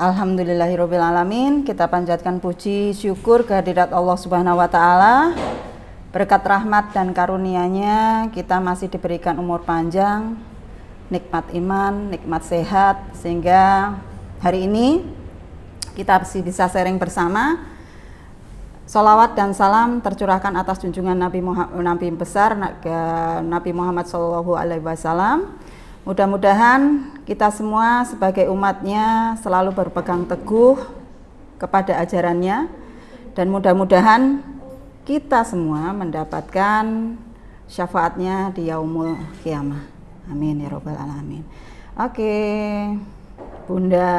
Alhamdulillahirabbil alamin. Kita panjatkan puji syukur kehadirat Allah Subhanahu wa taala. Berkat rahmat dan karunia-Nya kita masih diberikan umur panjang, nikmat iman, nikmat sehat, sehingga hari ini kita masih bisa sharing bersama. Sholawat dan salam tercurahkan atas junjungan Nabi besar Nabi Muhammad SAW. Mudah-mudahan kita semua sebagai umatnya selalu berpegang teguh kepada ajarannya, dan mudah-mudahan kita semua mendapatkan syafaatnya di yaumul qiyamah. Amin ya rabbal alamin. Oke, Bunda,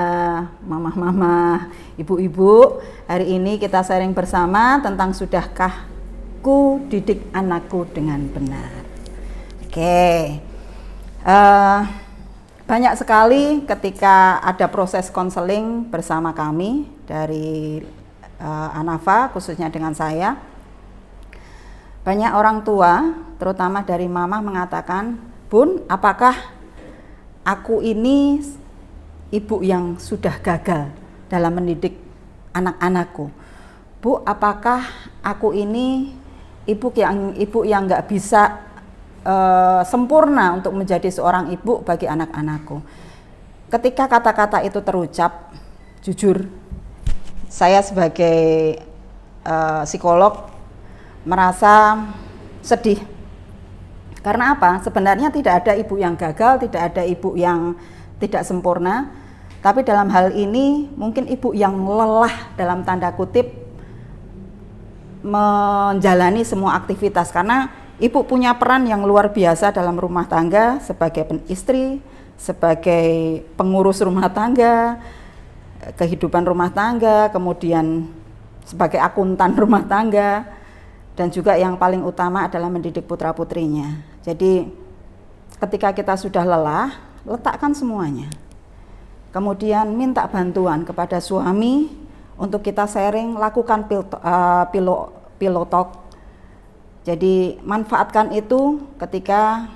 mama-mama, ibu-ibu, hari ini kita sharing bersama tentang sudahkah ku didik anakku dengan benar. Oke. Banyak sekali ketika ada proses konseling bersama kami dari Anafa, khususnya dengan saya, banyak orang tua, terutama dari mama, mengatakan, "Bun, apakah aku ini ibu yang sudah gagal dalam mendidik anak-anakku? Bu, apakah aku ini ibu yang nggak bisa sempurna untuk menjadi seorang ibu bagi anak-anakku?" Ketika kata-kata itu terucap, jujur saya sebagai psikolog merasa sedih. Karena apa? Sebenarnya tidak ada ibu yang gagal, tidak ada ibu yang tidak sempurna, tapi dalam hal ini mungkin ibu yang lelah dalam tanda kutip menjalani semua aktivitas, karena ibu punya peran yang luar biasa dalam rumah tangga sebagai istri, sebagai pengurus rumah tangga, kehidupan rumah tangga, kemudian sebagai akuntan rumah tangga, dan juga yang paling utama adalah mendidik putra-putrinya. Jadi ketika kita sudah lelah, letakkan semuanya. Kemudian minta bantuan kepada suami untuk kita sharing, lakukan pillow talk. Jadi manfaatkan itu ketika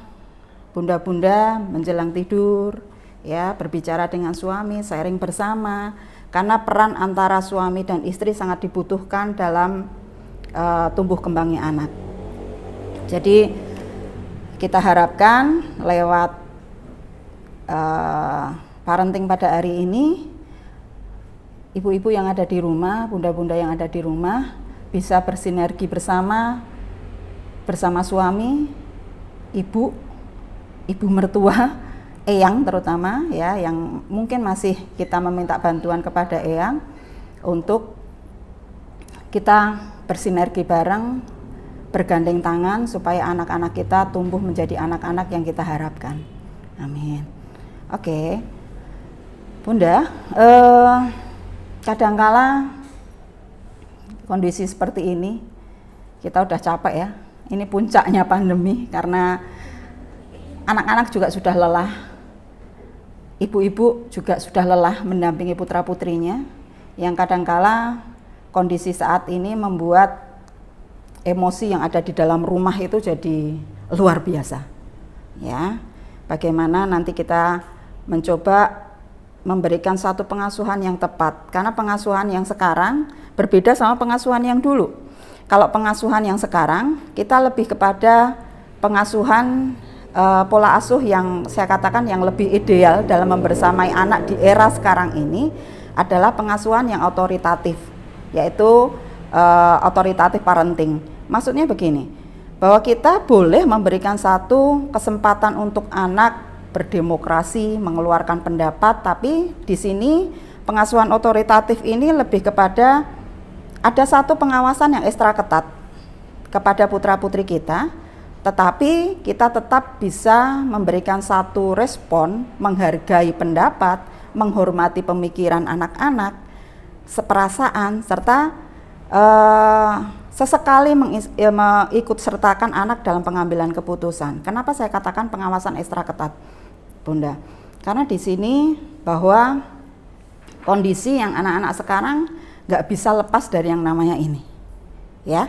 bunda-bunda menjelang tidur, ya, berbicara dengan suami, sharing bersama, karena peran antara suami dan istri sangat dibutuhkan dalam tumbuh kembangnya anak. Jadi kita harapkan lewat parenting pada hari ini, ibu-ibu yang ada di rumah, bunda-bunda yang ada di rumah bisa bersinergi bersama suami, ibu mertua, eyang terutama, ya, yang mungkin masih kita meminta bantuan kepada eyang untuk kita bersinergi bareng, bergandeng tangan supaya anak-anak kita tumbuh menjadi anak-anak yang kita harapkan. Amin. Oke, Bunda, kadangkala kondisi seperti ini kita udah capek ya. Ini puncaknya pandemi karena anak-anak juga sudah lelah, ibu-ibu juga sudah lelah mendampingi putra-putrinya, yang kadangkala kondisi saat ini membuat emosi yang ada di dalam rumah itu jadi luar biasa. Ya, bagaimana nanti kita mencoba memberikan satu pengasuhan yang tepat, karena pengasuhan yang sekarang berbeda sama pengasuhan yang dulu. Kalau pengasuhan yang sekarang, kita lebih kepada pengasuhan pola asuh yang saya katakan yang lebih ideal dalam membersamai anak di era sekarang ini adalah pengasuhan yang otoritatif, yaitu otoritatif parenting. Maksudnya begini, bahwa kita boleh memberikan satu kesempatan untuk anak berdemokrasi, mengeluarkan pendapat, tapi di sini pengasuhan otoritatif ini lebih kepada ada satu pengawasan yang ekstra ketat kepada putra-putri kita, tetapi kita tetap bisa memberikan satu respon, menghargai pendapat, menghormati pemikiran anak-anak, seperasaan, serta sesekali mengikut sertakan anak dalam pengambilan keputusan. Kenapa saya katakan pengawasan ekstra ketat, Bunda? Karena di sini bahwa kondisi yang anak-anak sekarang nggak bisa lepas dari yang namanya ini, ya.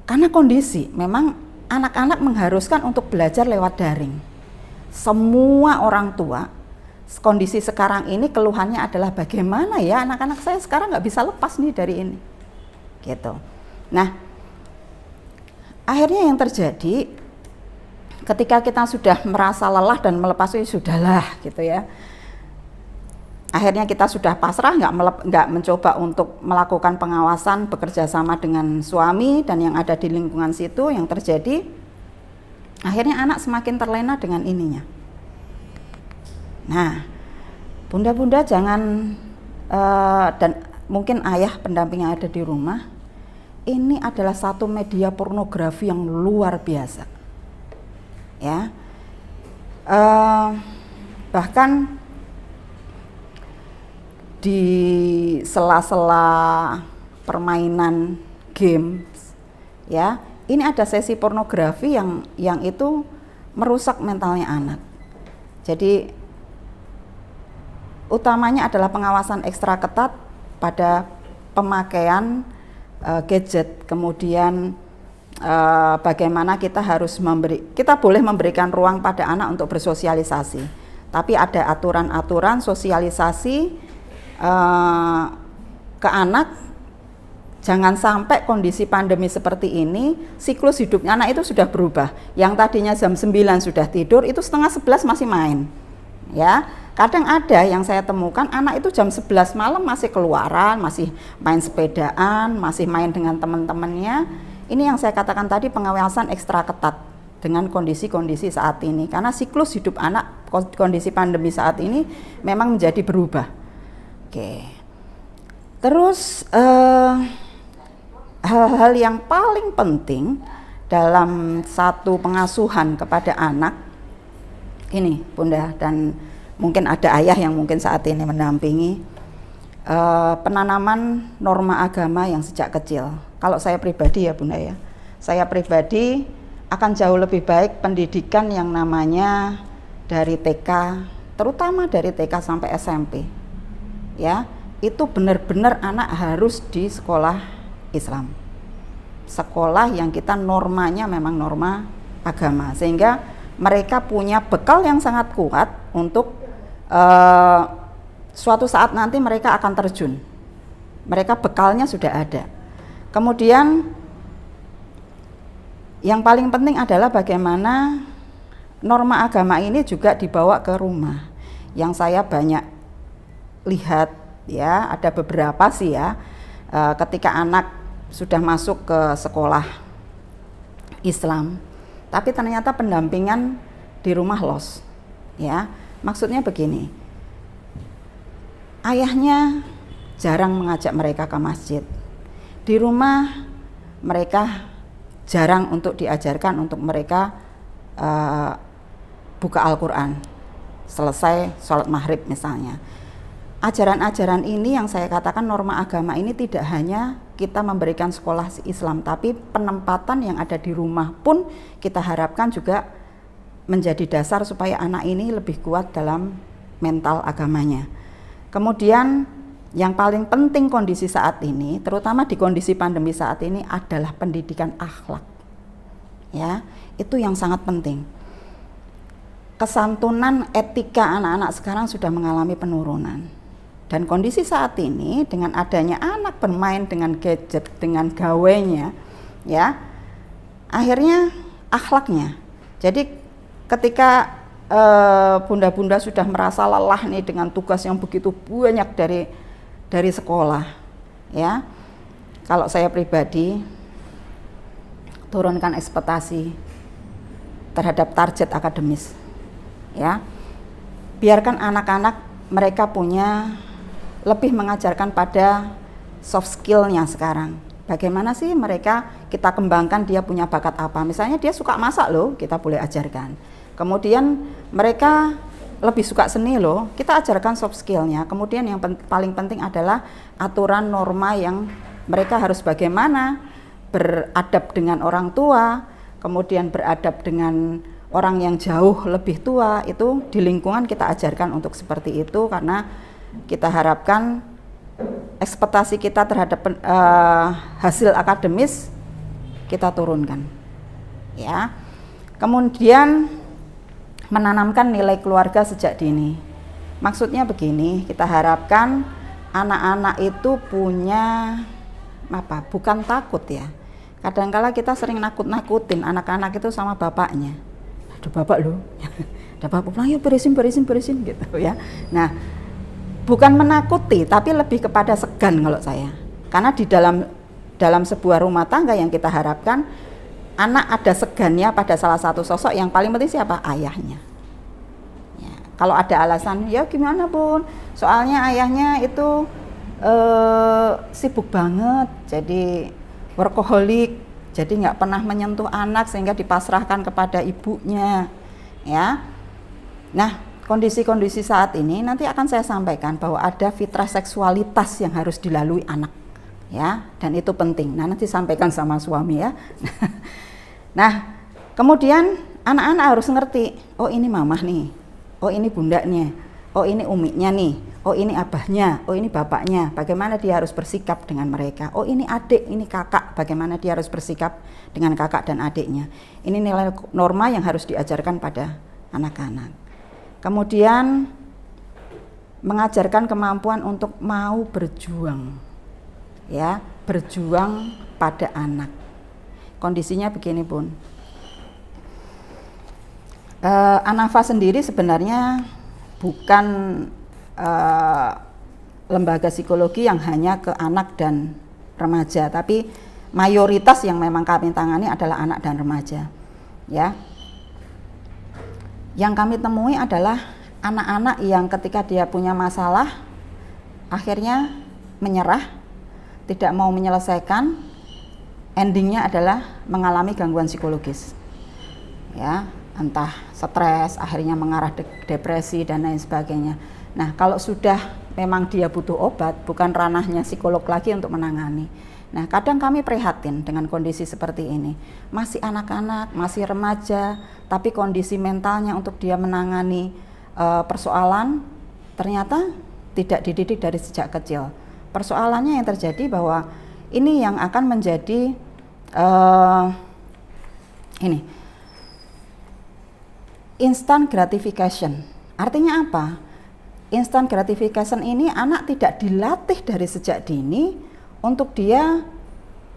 Karena kondisi memang anak-anak mengharuskan untuk belajar lewat daring. Semua orang tua kondisi sekarang ini keluhannya adalah bagaimana ya anak-anak saya sekarang nggak bisa lepas nih dari ini, gitu. Nah, akhirnya yang terjadi ketika kita sudah merasa lelah dan melepas itu sudahlah, gitu ya. Akhirnya kita sudah pasrah, nggak mencoba untuk melakukan pengawasan bekerja sama dengan suami dan yang ada di lingkungan situ. Yang terjadi akhirnya anak semakin terlena dengan ininya. Nah, bunda-bunda jangan dan mungkin ayah pendamping yang ada di rumah, ini adalah satu media pornografi yang luar biasa, ya. Bahkan di sela-sela permainan games, ya, ini ada sesi pornografi yang itu merusak mentalnya anak. Jadi utamanya adalah pengawasan ekstra ketat pada pemakaian gadget, kemudian bagaimana kita harus kita boleh memberikan ruang pada anak untuk bersosialisasi, tapi ada aturan-aturan sosialisasi ke anak. Jangan sampai kondisi pandemi seperti ini, siklus hidupnya anak itu sudah berubah. Yang tadinya jam 9 sudah tidur, itu setengah 11 masih main, ya. Kadang ada yang saya temukan anak itu jam 11 malam masih keluaran, masih main sepedaan, masih main dengan teman-temannya. Ini yang saya katakan tadi, pengawasan ekstra ketat dengan kondisi-kondisi saat ini. Karena siklus hidup anak, kondisi pandemi saat ini memang menjadi berubah. Oke. Terus hal-hal yang paling penting dalam satu pengasuhan kepada anak, ini Bunda dan mungkin ada ayah yang mungkin saat ini mendampingi, penanaman norma agama yang sejak kecil. Kalau saya pribadi ya Bunda ya, saya pribadi akan jauh lebih baik pendidikan yang namanya dari TK, terutama dari TK sampai SMP, ya, itu benar-benar anak harus di sekolah Islam, sekolah yang kita normanya memang norma agama, sehingga mereka punya bekal yang sangat kuat untuk suatu saat nanti mereka akan terjun. Mereka bekalnya sudah ada. Kemudian yang paling penting adalah bagaimana norma agama ini juga dibawa ke rumah. Yang saya banyak lihat ya, ada beberapa sih ya, ketika anak sudah masuk ke sekolah Islam, tapi ternyata pendampingan di rumah los, ya. Maksudnya begini, ayahnya jarang mengajak mereka ke masjid, di rumah mereka jarang untuk diajarkan untuk mereka buka Al-Quran selesai sholat maghrib misalnya. Ajaran-ajaran ini yang saya katakan norma agama ini tidak hanya kita memberikan sekolah Islam, tapi penempatan yang ada di rumah pun kita harapkan juga menjadi dasar supaya anak ini lebih kuat dalam mental agamanya. Kemudian yang paling penting kondisi saat ini, terutama di kondisi pandemi saat ini, adalah pendidikan akhlak. Ya, itu yang sangat penting. Kesantunan etika anak-anak sekarang sudah mengalami penurunan. Dan kondisi saat ini dengan adanya anak bermain dengan gadget, dengan gawainya, ya, akhirnya akhlaknya. Jadi ketika bunda-bunda sudah merasa lelah nih dengan tugas yang begitu banyak dari sekolah, ya, kalau saya pribadi turunkan ekspektasi terhadap target akademis, ya, biarkan anak-anak mereka punya lebih mengajarkan pada soft skill-nya sekarang. Bagaimana sih mereka kita kembangkan dia punya bakat apa? Misalnya dia suka masak loh, kita boleh ajarkan. Kemudian mereka lebih suka seni loh, kita ajarkan soft skill-nya. Kemudian yang paling penting adalah aturan norma yang mereka harus bagaimana beradab dengan orang tua, kemudian beradab dengan orang yang jauh lebih tua, itu di lingkungan kita ajarkan untuk seperti itu, karena kita harapkan ekspektasi kita terhadap hasil akademis kita turunkan, ya. Kemudian menanamkan nilai keluarga sejak dini. Maksudnya begini, kita harapkan anak-anak itu punya bukan takut ya. Kadang-kala kita sering nakut-nakutin anak-anak itu sama bapaknya. Aduh bapak loh, ada bapak pulang, yuk beresin gitu ya. Nah, bukan menakuti, tapi lebih kepada segan kalau saya. Karena di dalam sebuah rumah tangga yang kita harapkan, anak ada segannya pada salah satu sosok yang paling penting siapa? Ayahnya. Ya, kalau ada alasan, ya gimana Bun? Soalnya ayahnya itu sibuk banget, jadi workaholic, jadi nggak pernah menyentuh anak sehingga dipasrahkan kepada ibunya, ya. Nah, kondisi-kondisi saat ini nanti akan saya sampaikan bahwa ada fitrah seksualitas yang harus dilalui anak, ya, dan itu penting. Nah, nanti sampaikan sama suami ya. Nah, kemudian anak-anak harus ngerti, oh ini mamah nih, oh ini bundanya, oh ini umiknya nih, oh ini abahnya, oh ini bapaknya, bagaimana dia harus bersikap dengan mereka. Oh ini adik, ini kakak, bagaimana dia harus bersikap dengan kakak dan adiknya. Ini nilai norma yang harus diajarkan pada anak-anak. Kemudian mengajarkan kemampuan untuk mau berjuang, ya, berjuang pada anak. Kondisinya begini Bun, Anafa sendiri sebenarnya bukan lembaga psikologi yang hanya ke anak dan remaja, tapi mayoritas yang memang kami tangani adalah anak dan remaja, ya. Yang kami temui adalah anak-anak yang ketika dia punya masalah akhirnya menyerah, tidak mau menyelesaikan, endingnya adalah mengalami gangguan psikologis, ya, entah stres, akhirnya mengarah depresi dan lain sebagainya. Nah, kalau sudah memang dia butuh obat, bukan ranahnya psikolog lagi untuk menangani. Nah, kadang kami prihatin dengan kondisi seperti ini. Masih anak-anak, masih remaja, tapi kondisi mentalnya untuk dia menangani persoalan ternyata tidak dididik dari sejak kecil. Persoalannya yang terjadi bahwa ini yang akan menjadi instant gratification. Artinya apa? Instant gratification ini anak tidak dilatih dari sejak dini untuk dia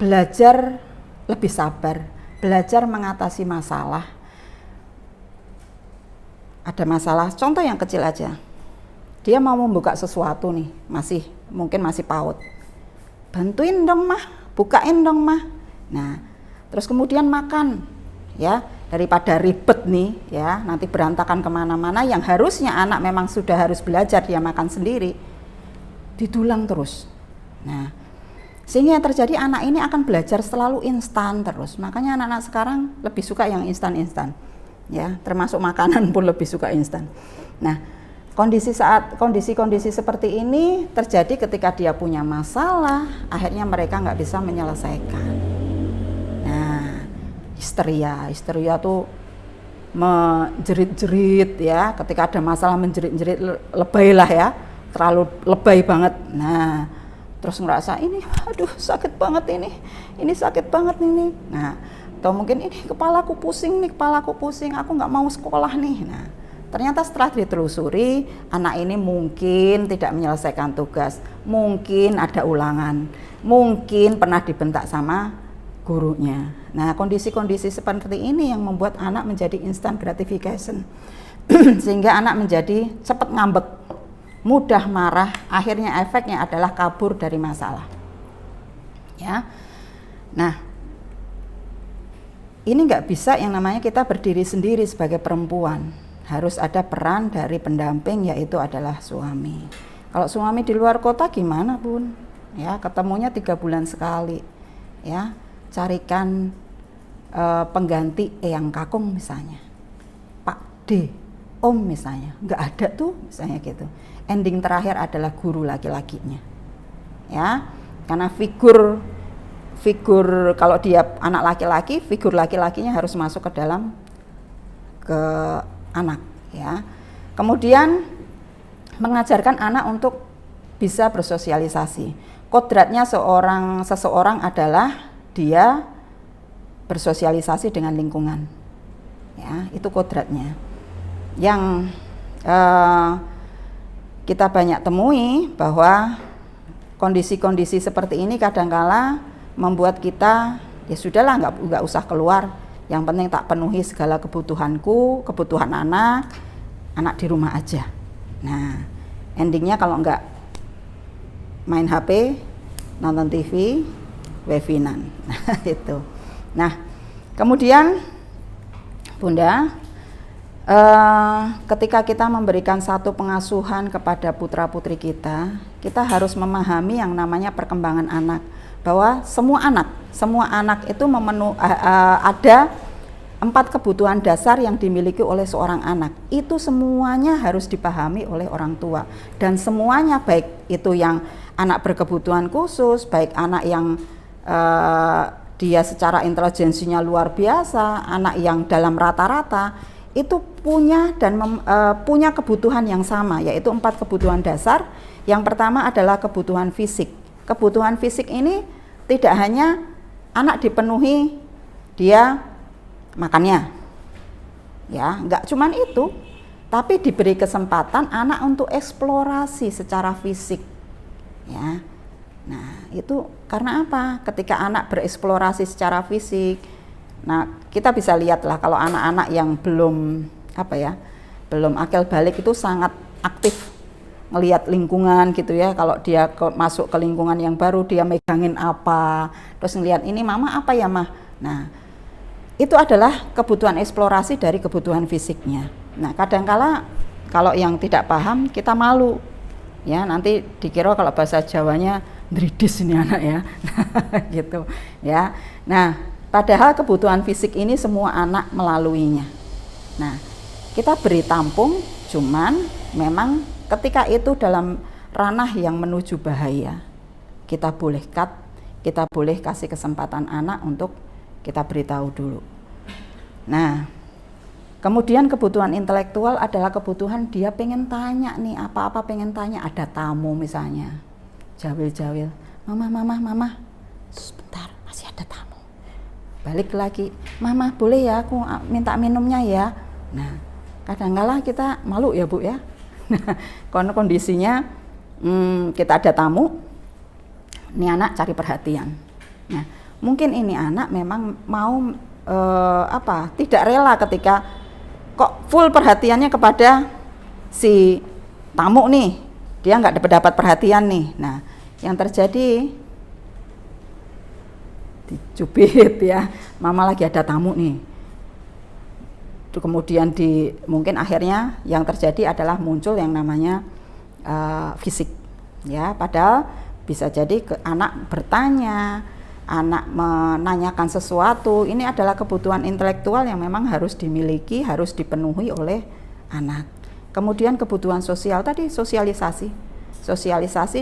belajar lebih sabar, belajar mengatasi masalah. Ada masalah, contoh yang kecil aja. Dia mau membuka sesuatu nih, mungkin masih PAUD. Bantuin dong mah, bukain dong mah. Nah, terus kemudian makan, ya, daripada ribet nih, ya, nanti berantakan kemana-mana. Yang harusnya anak memang sudah harus belajar dia makan sendiri, didulang terus. Nah, sehingga yang terjadi anak ini akan belajar selalu instan terus. Makanya anak-anak sekarang lebih suka yang instan-instan, ya, termasuk makanan pun lebih suka instan. Nah, kondisi seperti ini terjadi ketika dia punya masalah, akhirnya mereka nggak bisa menyelesaikan. Nah, histeria tuh menjerit-jerit, ya, ketika ada masalah menjerit-jerit, lebay lah ya, terlalu lebay banget. Nah, terus ngerasa ini, aduh sakit banget ini sakit banget ini. Nah, atau mungkin ini kepalaku pusing, aku nggak mau sekolah nih. Nah, ternyata setelah ditelusuri, anak ini mungkin tidak menyelesaikan tugas, mungkin ada ulangan, mungkin pernah dibentak sama gurunya. Nah, kondisi-kondisi seperti ini yang membuat anak menjadi instant gratification. Sehingga anak menjadi cepat ngambek, mudah marah, akhirnya efeknya adalah kabur dari masalah. Ya. Nah, ini nggak bisa yang namanya kita berdiri sendiri sebagai perempuan. Harus ada peran dari pendamping, yaitu adalah suami. Kalau suami di luar kota gimana Bun? Ya, ketemunya 3 bulan sekali. Ya, carikan pengganti Eyang Kakung misalnya, Pak D, Om misalnya, nggak ada tuh misalnya gitu. Ending terakhir adalah guru laki-lakinya, ya, karena figur kalau dia anak laki-laki, figur laki-lakinya harus masuk ke dalam ke anak, ya. Kemudian mengajarkan anak untuk bisa bersosialisasi. Kodratnya seseorang adalah dia bersosialisasi dengan lingkungan, ya, itu kodratnya. Yang kita banyak temui bahwa kondisi-kondisi seperti ini kadangkala membuat kita ya sudahlah, nggak usah keluar, yang penting tak penuhi segala kebutuhanku, kebutuhan anak di rumah aja. Nah, endingnya kalau nggak main HP, nonton TV, webinan. Nah, itu. Nah, kemudian Bunda, ketika kita memberikan satu pengasuhan kepada putra-putri kita, kita harus memahami yang namanya perkembangan anak, bahwa semua anak itu ada 4 kebutuhan dasar yang dimiliki oleh seorang anak. Itu semuanya harus dipahami oleh orang tua, dan semuanya, baik itu yang anak berkebutuhan khusus, baik anak yang dia secara intelijensinya luar biasa, anak yang dalam rata-rata, itu punya punya kebutuhan yang sama, yaitu 4 kebutuhan dasar. Yang pertama adalah kebutuhan fisik. Kebutuhan fisik ini tidak hanya anak dipenuhi dia makannya, ya, enggak cuman itu, tapi diberi kesempatan anak untuk eksplorasi secara fisik, ya. Nah, itu karena apa? Ketika anak bereksplorasi secara fisik, nah kita bisa lihatlah kalau anak-anak yang belum belum akil balik itu sangat aktif melihat lingkungan gitu ya. Kalau dia masuk ke lingkungan yang baru, dia megangin apa, terus ngelihat ini mama apa ya mah. Nah, itu adalah kebutuhan eksplorasi dari kebutuhan fisiknya. Nah, kadangkala kalau yang tidak paham kita malu, ya, nanti dikira kalau bahasa Jawanya dridis ini anak ya, gitu ya. Nah, padahal kebutuhan fisik ini semua anak melaluinya. Nah, kita beri tampung, cuman memang ketika itu dalam ranah yang menuju bahaya, kita boleh cut, kita boleh kasih kesempatan anak untuk kita beritahu dulu. Nah, kemudian kebutuhan intelektual adalah kebutuhan dia pengen tanya nih, apa-apa pengen tanya, ada tamu misalnya, jawil-jawil, mama, sebentar masih ada tamu, balik lagi, mama boleh ya aku minta minumnya ya. Nah, kadang-kala kita malu ya Bu ya, karena kondisinya kita ada tamu, ini anak cari perhatian. Nah, mungkin ini anak memang mau tidak rela ketika kok full perhatiannya kepada si tamu nih, dia nggak dapat perhatian nih. Nah, yang terjadi dicubit ya, mama lagi ada tamu nih. Kemudian mungkin akhirnya yang terjadi adalah muncul yang namanya fisik, ya. Padahal bisa jadi anak bertanya, anak menanyakan sesuatu, ini adalah kebutuhan intelektual yang memang harus dimiliki, harus dipenuhi oleh anak. Kemudian kebutuhan sosial tadi, sosialisasi,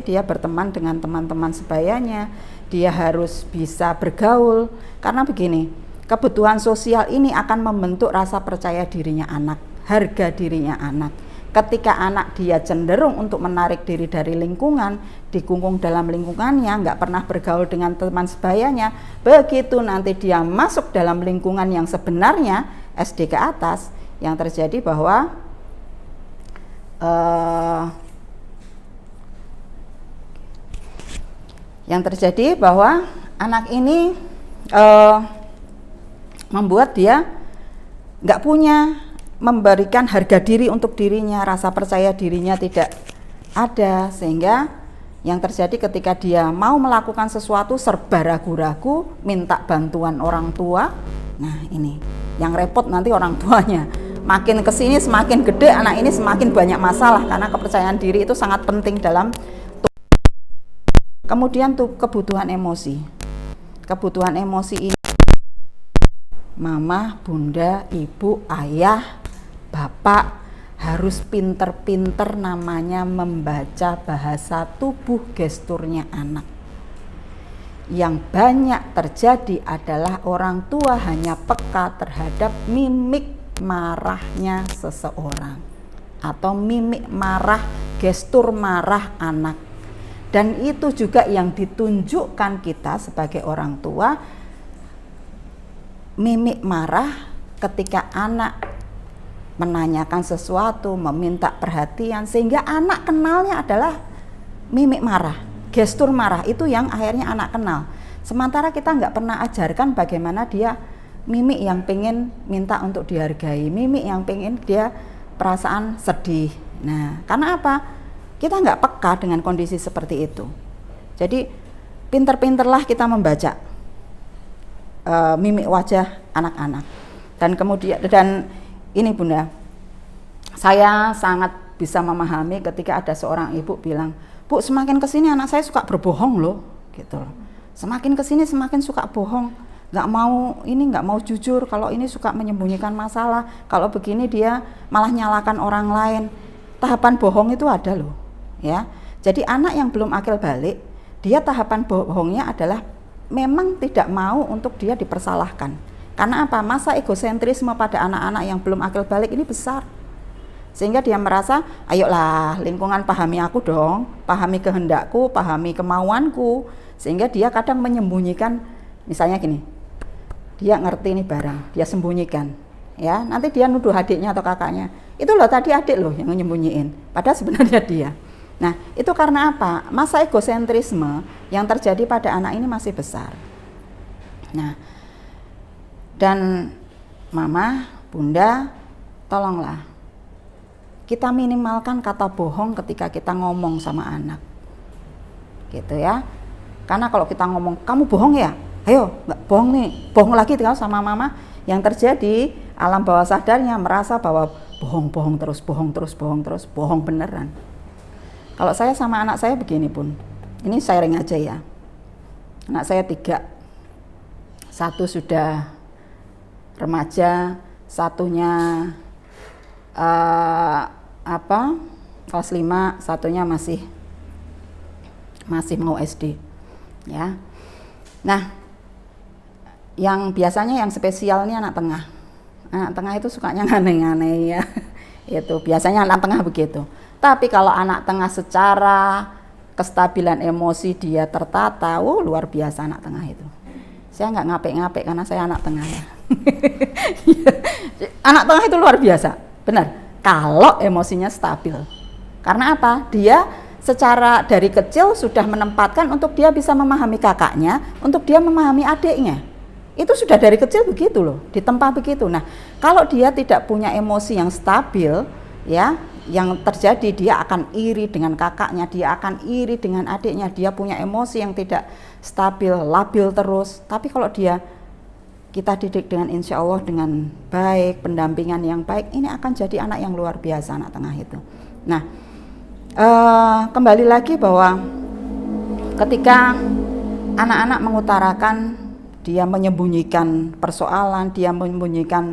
dia berteman dengan teman-teman sebayanya, dia harus bisa bergaul, karena begini, kebutuhan sosial ini akan membentuk rasa percaya dirinya anak, harga dirinya anak. Ketika anak dia cenderung untuk menarik diri dari lingkungan, dikungkung dalam lingkungannya, nggak pernah bergaul dengan teman sebayanya, begitu nanti dia masuk dalam lingkungan yang sebenarnya SD ke atas, yang terjadi bahwa anak ini membuat dia nggak punya, memberikan harga diri untuk dirinya, rasa percaya dirinya tidak ada, sehingga yang terjadi ketika dia mau melakukan sesuatu serba ragu-ragu, minta bantuan orang tua. Nah, ini yang repot nanti orang tuanya. Makin kesini semakin gede, anak ini semakin banyak masalah, karena kepercayaan diri itu sangat penting dalam. Kemudian tuh kebutuhan emosi. Kebutuhan emosi ini mama, bunda, ibu, ayah, bapak harus pinter-pinter namanya membaca bahasa tubuh gesturnya anak. Yang banyak terjadi adalah orang tua hanya peka terhadap mimik marahnya seseorang atau mimik marah, gestur marah anak. Dan itu juga yang ditunjukkan kita sebagai orang tua, mimik marah ketika anak menanyakan sesuatu, meminta perhatian, sehingga anak kenalnya adalah mimik marah, gestur marah, itu yang akhirnya anak kenal. Sementara kita nggak pernah ajarkan bagaimana dia mimik yang pengen minta untuk dihargai, mimik yang pengen dia perasaan sedih. Nah, karena apa? Kita nggak peka dengan kondisi seperti itu. Jadi pinter-pinterlah kita membaca mimik wajah anak-anak. Dan kemudian, dan ini Bunda, saya sangat bisa memahami ketika ada seorang ibu bilang, Bu, semakin kesini anak saya suka berbohong loh, gitu loh. Semakin kesini semakin suka bohong, nggak mau jujur, kalau ini suka menyembunyikan masalah, kalau begini dia malah nyalakan orang lain. Tahapan bohong itu ada loh, ya. Jadi anak yang belum akil balik, dia tahapan bohongnya adalah memang tidak mau untuk dia dipersalahkan. Karena apa? Masa egosentrisme pada anak-anak yang belum akil balik ini besar. Sehingga dia merasa, ayolah lingkungan pahami aku dong, pahami kehendakku, pahami kemauanku. Sehingga dia kadang menyembunyikan, misalnya gini, dia ngerti ini barang, dia sembunyikan, ya. Nanti dia nuduh adiknya atau kakaknya, itu loh tadi adik loh yang nyembunyiin, padahal sebenarnya dia. Nah, itu karena apa? Masa egosentrisme yang terjadi pada anak ini masih besar. Nah, dan Mama, Bunda, tolonglah kita minimalkan kata bohong ketika kita ngomong sama anak, gitu ya. Karena kalau kita ngomong, kamu bohong ya? Ayo, nggak bohong nih, bohong lagi kalau sama Mama. Yang terjadi, alam bawah sadarnya merasa bahwa bohong terus, bohong beneran. Kalau saya sama anak saya begini Bun, ini sharing aja ya. Anak saya 3, 1 sudah remaja, satunya kelas 5, satunya masih mau SD, ya. Nah, yang biasanya yang spesial ini anak tengah. Anak tengah itu sukanya aneh-aneh ya. Itu biasanya anak tengah begitu. Tapi kalau anak tengah secara kestabilan emosi dia tertata, luar biasa anak tengah itu. Saya nggak ngapek-ngapek karena saya anak tengah ya. Anak tengah itu luar biasa, benar. Kalau emosinya stabil. Karena apa? Dia secara dari kecil sudah menempatkan untuk dia bisa memahami kakaknya, untuk dia memahami adiknya. Itu sudah dari kecil begitu loh, ditempa begitu. Nah, kalau dia tidak punya emosi yang stabil, ya, yang terjadi dia akan iri dengan kakaknya, dia akan iri dengan adiknya, dia punya emosi yang tidak stabil, labil terus. Tapi kalau kita didik dengan insya Allah dengan baik, pendampingan yang baik, ini akan jadi anak yang luar biasa, anak tengah itu. Nah, kembali lagi bahwa ketika anak-anak mengutarakan, dia menyembunyikan persoalan, dia menyembunyikan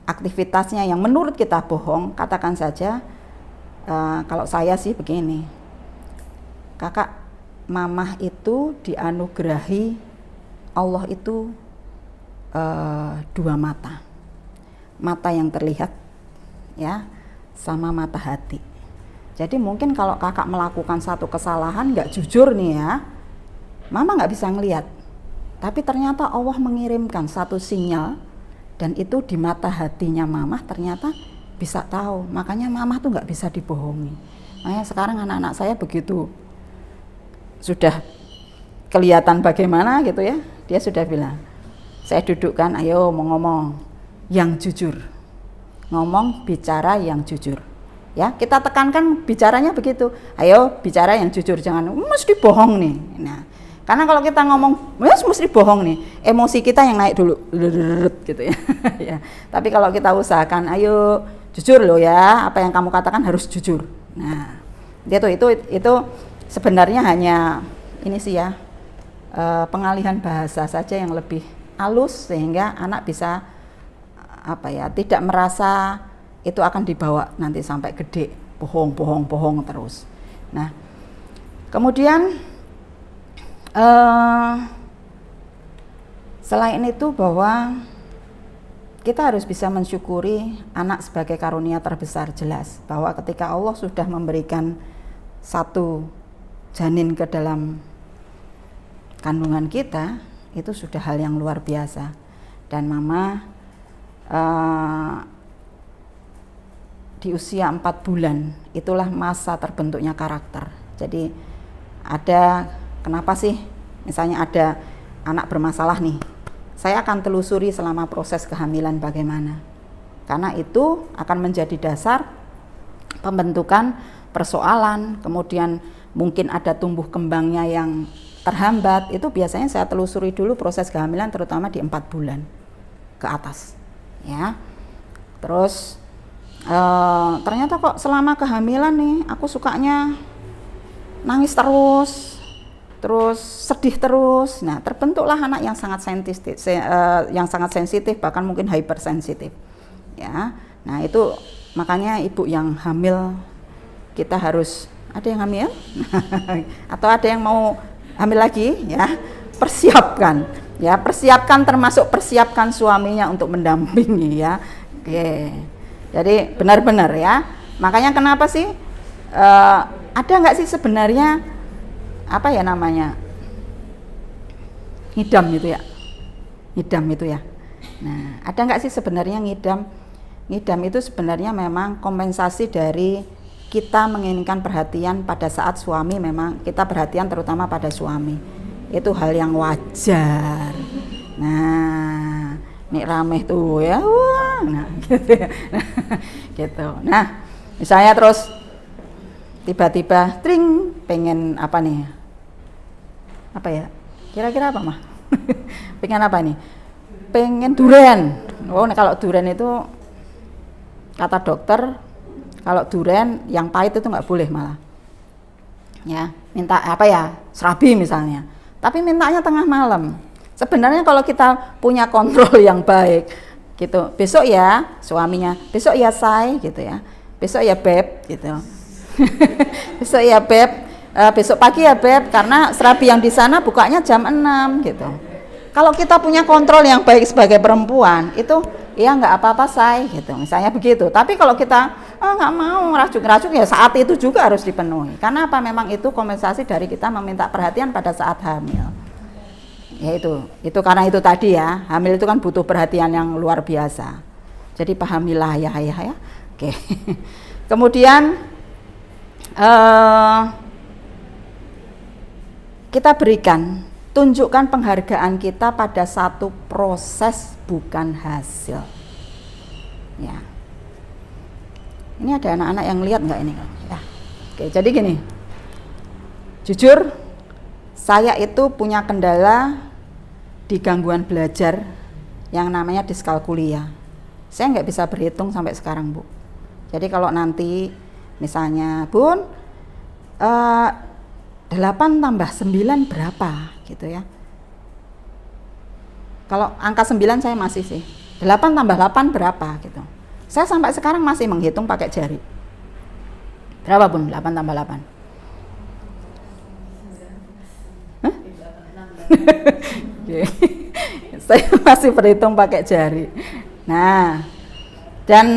aktivitasnya yang menurut kita bohong, katakan saja, kalau saya sih begini, kakak, mamah itu dianugerahi Allah itu 2 mata, mata yang terlihat, ya, sama mata hati. Jadi mungkin kalau kakak melakukan satu kesalahan nggak jujur nih ya, mama nggak bisa ngelihat. Tapi ternyata Allah mengirimkan satu sinyal, dan itu di mata hatinya mamah ternyata bisa tahu. Makanya mamah tuh nggak bisa dibohongi. Makanya sekarang anak-anak saya begitu sudah kelihatan bagaimana gitu ya, dia sudah bilang, saya dudukkan, ayo mau ngomong yang jujur, ngomong bicara yang jujur. Ya, kita tekankan bicaranya begitu. Ayo bicara yang jujur, jangan mesti bohong nih. Nah, karena kalau kita ngomong mesti bohong nih, emosi kita yang naik dulu gitu ya. Ya. Tapi kalau kita usahakan, ayo jujur loh ya, apa yang kamu katakan harus jujur. Nah, itu sebenarnya hanya ini sih ya, pengalihan bahasa saja yang lebih halus sehingga anak bisa tidak merasa itu akan dibawa nanti sampai gede, bohong terus. Nah, kemudian selain itu bahwa kita harus bisa mensyukuri anak sebagai karunia terbesar, jelas bahwa ketika Allah sudah memberikan satu janin ke dalam kandungan kita, itu sudah hal yang luar biasa. Dan mama di usia 4 bulan, itulah masa terbentuknya karakter. Jadi ada, kenapa sih misalnya ada anak bermasalah nih, saya akan telusuri selama proses kehamilan bagaimana, karena itu akan menjadi dasar pembentukan persoalan. Kemudian mungkin ada tumbuh kembangnya yang terhambat, itu biasanya saya telusuri dulu proses kehamilan, terutama di 4 bulan ke atas ya. Terus ternyata kok selama kehamilan nih aku sukanya nangis terus sedih terus. Nah, terbentuklah anak yang sangat sensitif, bahkan mungkin hypersensitif ya. Nah, itu makanya ibu yang hamil, kita harus, ada yang hamil atau ada yang mau hamil lagi ya, persiapkan termasuk persiapkan suaminya untuk mendampingi ya. Oke, jadi benar-benar ya. Makanya kenapa sih ada nggak sih sebenarnya apa ya namanya, ngidam itu ya. Nah, ada nggak sih sebenarnya ngidam itu sebenarnya memang kompensasi dari kita menginginkan perhatian pada saat suami, memang kita perhatian terutama pada suami, itu hal yang wajar. Nah, ini rame tuh ya, wah, nah gitu ya. Gitu. Nah, misalnya terus tiba-tiba tring pengen apa nih, apa ya, kira-kira apa mah? Pengen apa nih? Pengen durian. Oh, nah kalau durian itu kata dokter, kalau durian yang pahit itu nggak boleh malah ya, minta apa ya, serabi misalnya, tapi mintanya tengah malam. Sebenarnya kalau kita punya kontrol yang baik gitu, besok ya suaminya, besok ya say gitu ya, besok ya beb gitu. Besok ya beb, besok pagi ya beb, karena serabi yang di sana bukanya jam 6 gitu. Kalau kita punya kontrol yang baik sebagai perempuan, itu ya nggak apa-apa say gitu, misalnya begitu. Tapi kalau kita nggak mau ngerajuk-ngerajuk, ya saat itu juga harus dipenuhi. Karena apa? Memang itu kompensasi dari kita meminta perhatian pada saat hamil. Ya itu karena itu tadi ya, hamil itu kan butuh perhatian yang luar biasa. Jadi pahamilah ya. Oke. Kemudian kita tunjukkan penghargaan kita pada satu proses, bukan hasil ya. Ini ada anak-anak yang lihat nggak ini ya? Oke, jadi gini, jujur saya itu punya kendala di gangguan belajar yang namanya diskalkulia. Saya nggak bisa berhitung sampai sekarang, Bu. Jadi kalau nanti misalnya, Bun, 8 tambah 9 berapa gitu ya. Kalau angka 9 saya masih sih, 8 tambah 8 berapa gitu. Saya sampai sekarang masih menghitung pakai jari. Berapa Bun 8 tambah 8? Hah? Saya masih berhitung pakai jari. Nah, dan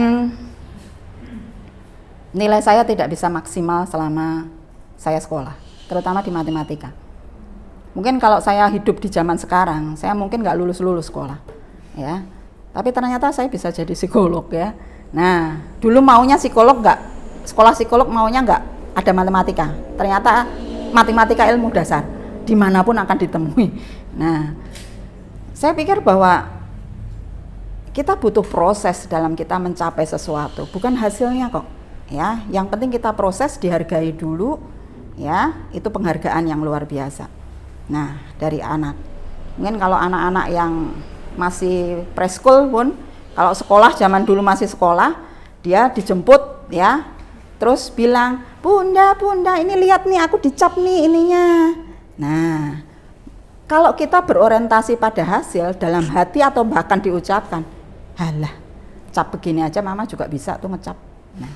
nilai saya tidak bisa maksimal selama saya sekolah, terutama di matematika. Mungkin kalau saya hidup di zaman sekarang, saya mungkin nggak lulus sekolah, ya. Tapi ternyata saya bisa jadi psikolog ya. Nah, dulu maunya psikolog nggak, sekolah psikolog maunya nggak ada matematika. Ternyata matematika ilmu dasar, dimanapun akan ditemui. Nah, saya pikir bahwa kita butuh proses dalam kita mencapai sesuatu, bukan hasilnya kok. Ya, yang penting kita proses, dihargai dulu, ya, itu penghargaan yang luar biasa. Nah, dari anak, mungkin kalau anak-anak yang masih preschool pun, kalau sekolah zaman dulu masih sekolah, dia dijemput ya, terus bilang, bunda ini lihat nih aku dicap nih ininya. Nah, kalau kita berorientasi pada hasil dalam hati atau bahkan diucapkan, halah, cap begini aja mama juga bisa tuh ngecap. Nah,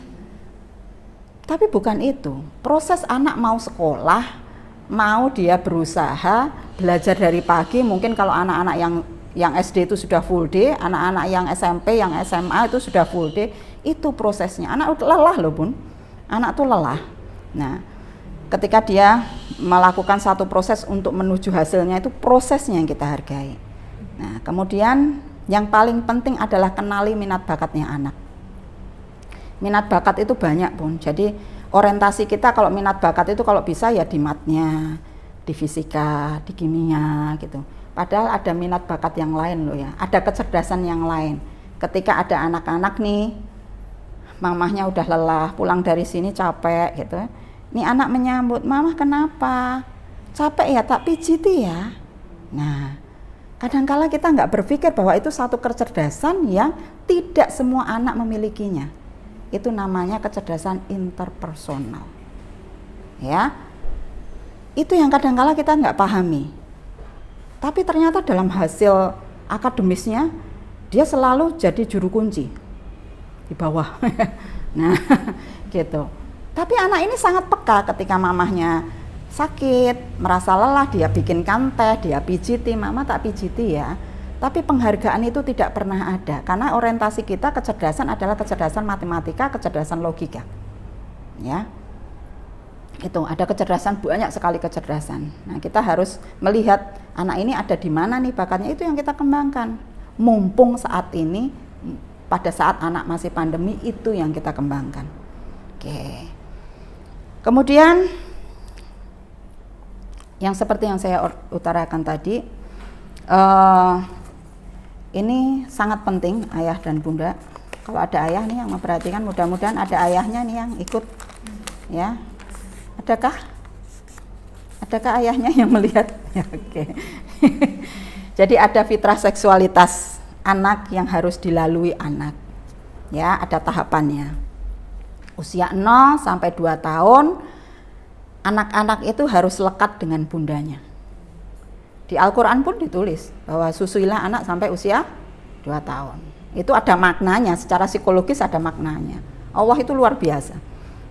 tapi bukan itu. Proses anak mau sekolah, mau dia berusaha, belajar dari pagi, mungkin kalau anak-anak yang SD itu sudah full day, anak-anak yang SMP, yang SMA itu sudah full day, itu prosesnya. Anak lelah loh Bun, anak tuh lelah. Nah, ketika dia melakukan satu proses untuk menuju hasilnya, itu prosesnya yang kita hargai. Nah, kemudian yang paling penting adalah kenali minat bakatnya anak. minat bakat itu banyak Bun. Jadi orientasi kita kalau minat bakat itu kalau bisa ya di matnya, di fisika, di kimia gitu. Padahal ada minat bakat yang lain loh ya, ada kecerdasan yang lain. Ketika ada anak-anak nih, mamahnya udah lelah, pulang dari sini capek gitu. Ini anak menyambut, "Mama kenapa? Capek ya, tak pijiti ya." Nah, kadangkala kita nggak berpikir bahwa itu satu kecerdasan yang tidak semua anak memilikinya. Itu namanya kecerdasan interpersonal. Ya, itu yang kadangkala kita nggak pahami. Tapi ternyata dalam hasil akademisnya, dia selalu jadi juru kunci di bawah. Nah, gitu. Tapi anak ini sangat peka ketika mamahnya sakit, merasa lelah, dia bikinkan teh, dia pijiti, "Mama tak pijiti ya." Tapi penghargaan itu tidak pernah ada, karena orientasi kita kecerdasan adalah kecerdasan matematika, kecerdasan logika. Ya. Itu ada kecerdasan, banyak sekali kecerdasan. Nah, kita harus melihat anak ini ada di mana nih bakatnya, itu yang kita kembangkan. Mumpung saat ini, pada saat anak masih pandemi, itu yang kita kembangkan. Oke. Kemudian yang seperti yang saya utarakan tadi, ini sangat penting ayah dan bunda. Kalau ada ayah nih yang memperhatikan, mudah-mudahan ada ayahnya nih yang ikut ya. Adakah ayahnya yang melihat? Ya, oke. Jadi ada fitrah seksualitas anak yang harus dilalui anak. Ya, ada tahapannya. Usia 0 sampai 2 tahun anak-anak itu harus lekat dengan bundanya. Di Al-Quran pun ditulis bahwa susuilah anak sampai usia 2 tahun. Itu ada maknanya, secara psikologis ada maknanya. Allah itu luar biasa.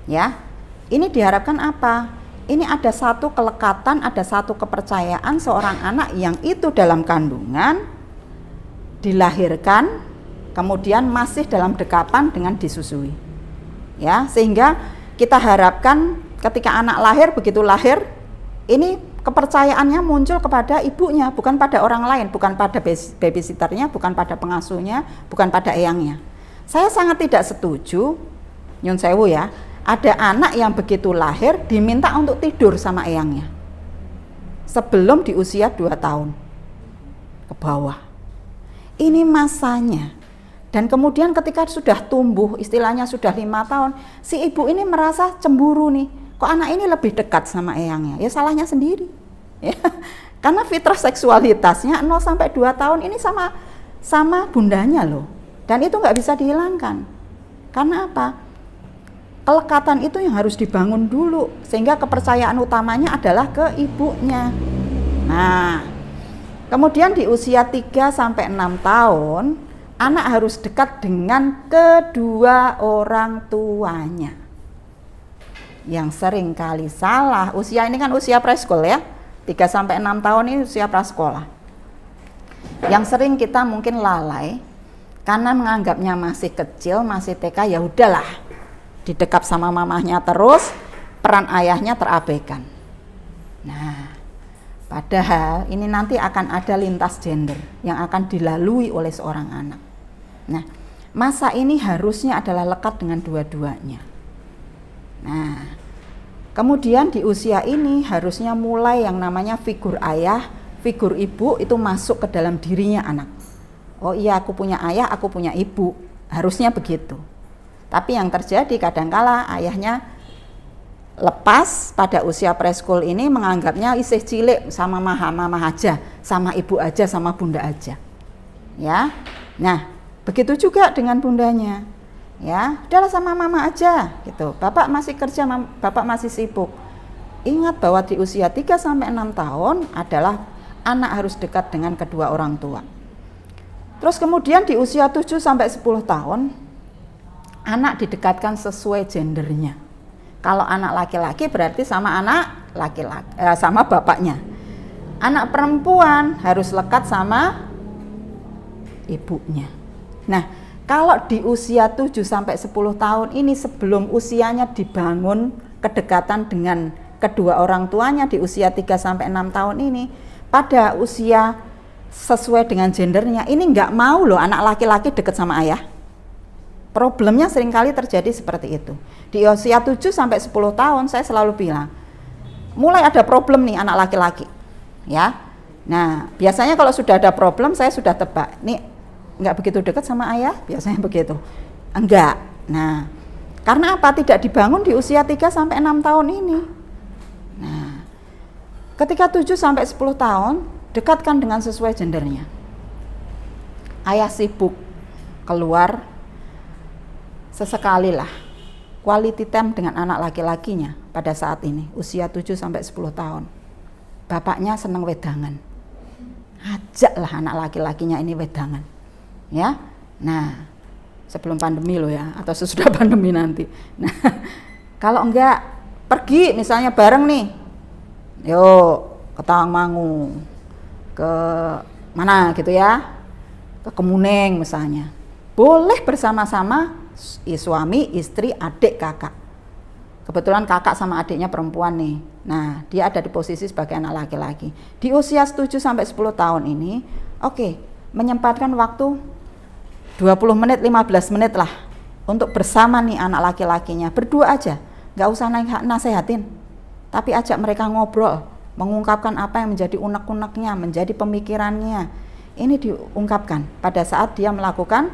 Ya, ini diharapkan apa? Ini ada satu kelekatan, ada satu kepercayaan seorang anak yang itu dalam kandungan, dilahirkan, kemudian masih dalam dekapan dengan disusui. Ya, sehingga kita harapkan ketika anak lahir, begitu lahir, ini kepercayaannya muncul kepada ibunya, bukan pada orang lain, bukan pada babysitternya, bukan pada pengasuhnya, bukan pada eyangnya. Saya sangat tidak setuju, nyun sewu ya, ada anak yang begitu lahir diminta untuk tidur sama eyangnya sebelum di usia 2 tahun ke bawah. Ini masanya. Dan kemudian ketika sudah tumbuh, istilahnya sudah 5 tahun, si ibu ini merasa cemburu nih. Kok anak ini lebih dekat sama eyangnya? Ya salahnya sendiri. Ya. Karena fitrah seksualitasnya 0 sampai 2 tahun ini sama bundanya loh. Dan itu nggak bisa dihilangkan. Karena apa? Kelekatan itu yang harus dibangun dulu, sehingga kepercayaan utamanya adalah ke ibunya. Nah, kemudian di usia 3 sampai 6 tahun, anak harus dekat dengan kedua orang tuanya. Yang sering kali salah, usia ini kan usia preschool ya, 3 sampai 6 tahun ini usia prasekolah. Yang sering kita mungkin lalai karena menganggapnya masih kecil, masih TK, ya udahlah, didekap sama mamahnya terus, peran ayahnya terabaikan. Nah, padahal ini nanti akan ada lintas gender yang akan dilalui oleh seorang anak. Nah, masa ini harusnya adalah lekat dengan dua-duanya. Nah, kemudian di usia ini harusnya mulai yang namanya figur ayah, figur ibu itu masuk ke dalam dirinya anak. Oh iya, aku punya ayah, aku punya ibu. Harusnya begitu. Tapi yang terjadi kadangkala ayahnya lepas pada usia preschool ini, menganggapnya isih cilik, sama mama aja, sama ibu aja, sama bunda aja. Ya. Nah, begitu juga dengan bundanya. Ya, udahlah sama mama aja gitu. Bapak masih kerja, bapak masih sibuk. Ingat bahwa di usia 3 sampai 6 tahun adalah anak harus dekat dengan kedua orang tua. Terus kemudian di usia 7 sampai 10 tahun anak didekatkan sesuai gendernya. Kalau anak laki-laki berarti sama anak laki-laki, sama bapaknya. Anak perempuan harus lekat sama ibunya. Nah, kalau di usia 7 sampai 10 tahun ini sebelum usianya dibangun kedekatan dengan kedua orang tuanya di usia 3 sampai 6 tahun ini, pada usia sesuai dengan gendernya, ini nggak mau loh anak laki-laki deket sama ayah. Problemnya seringkali terjadi seperti itu. Di usia 7 sampai 10 tahun saya selalu bilang, mulai ada problem nih anak laki-laki. Ya. Nah, biasanya kalau sudah ada problem saya sudah tebak. Nih enggak begitu dekat sama ayah, biasanya begitu. Enggak. Nah, karena apa? Tidak dibangun di usia 3 sampai 6 tahun ini. Nah, ketika 7 sampai 10 tahun, dekatkan dengan sesuai gendernya. Ayah sibuk keluar sesekali lah, quality time dengan anak laki-lakinya pada saat ini, usia 7 sampai 10 tahun. Bapaknya senang wedangan. Ajaklah anak laki-lakinya ini wedangan. Ya. Nah, sebelum pandemi loh ya, atau sesudah pandemi nanti. Nah, kalau enggak pergi misalnya bareng nih. Yuk, ke Tawangmangu. Ke mana gitu ya? Ke Kemuning misalnya. Boleh bersama-sama suami, istri, adik, kakak. Kebetulan kakak sama adiknya perempuan nih. Nah, dia ada di posisi sebagai anak laki-laki. Di usia 7 sampai 10 tahun ini, oke, menyempatkan waktu 20 menit, 15 menit lah untuk bersama nih anak laki-lakinya. Berdua aja, nggak usah nasehatin. Tapi ajak mereka ngobrol, mengungkapkan apa yang menjadi unek-uneknya, menjadi pemikirannya. Ini diungkapkan pada saat dia melakukan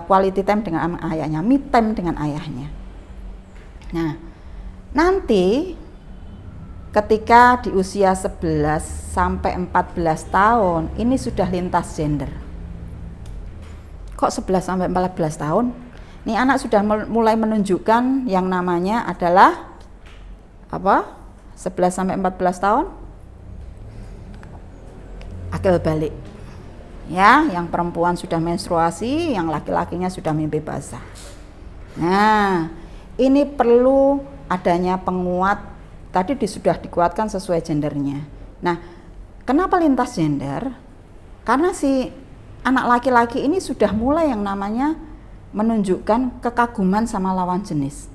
quality time dengan ayahnya, me time dengan ayahnya. Nah, nanti ketika di usia 11 sampai 14 tahun, ini sudah lintas gender. Kok 11 sampai 14 tahun? Ini anak sudah mulai menunjukkan yang namanya adalah apa? 11 sampai 14 tahun? Akil balik. Ya, yang perempuan sudah menstruasi, yang laki-lakinya sudah mimpi basah. Nah, ini perlu adanya penguat. Tadi sudah dikuatkan sesuai gendernya. Nah, kenapa lintas gender? Karena si anak laki-laki ini sudah mulai yang namanya menunjukkan kekaguman sama lawan jenis.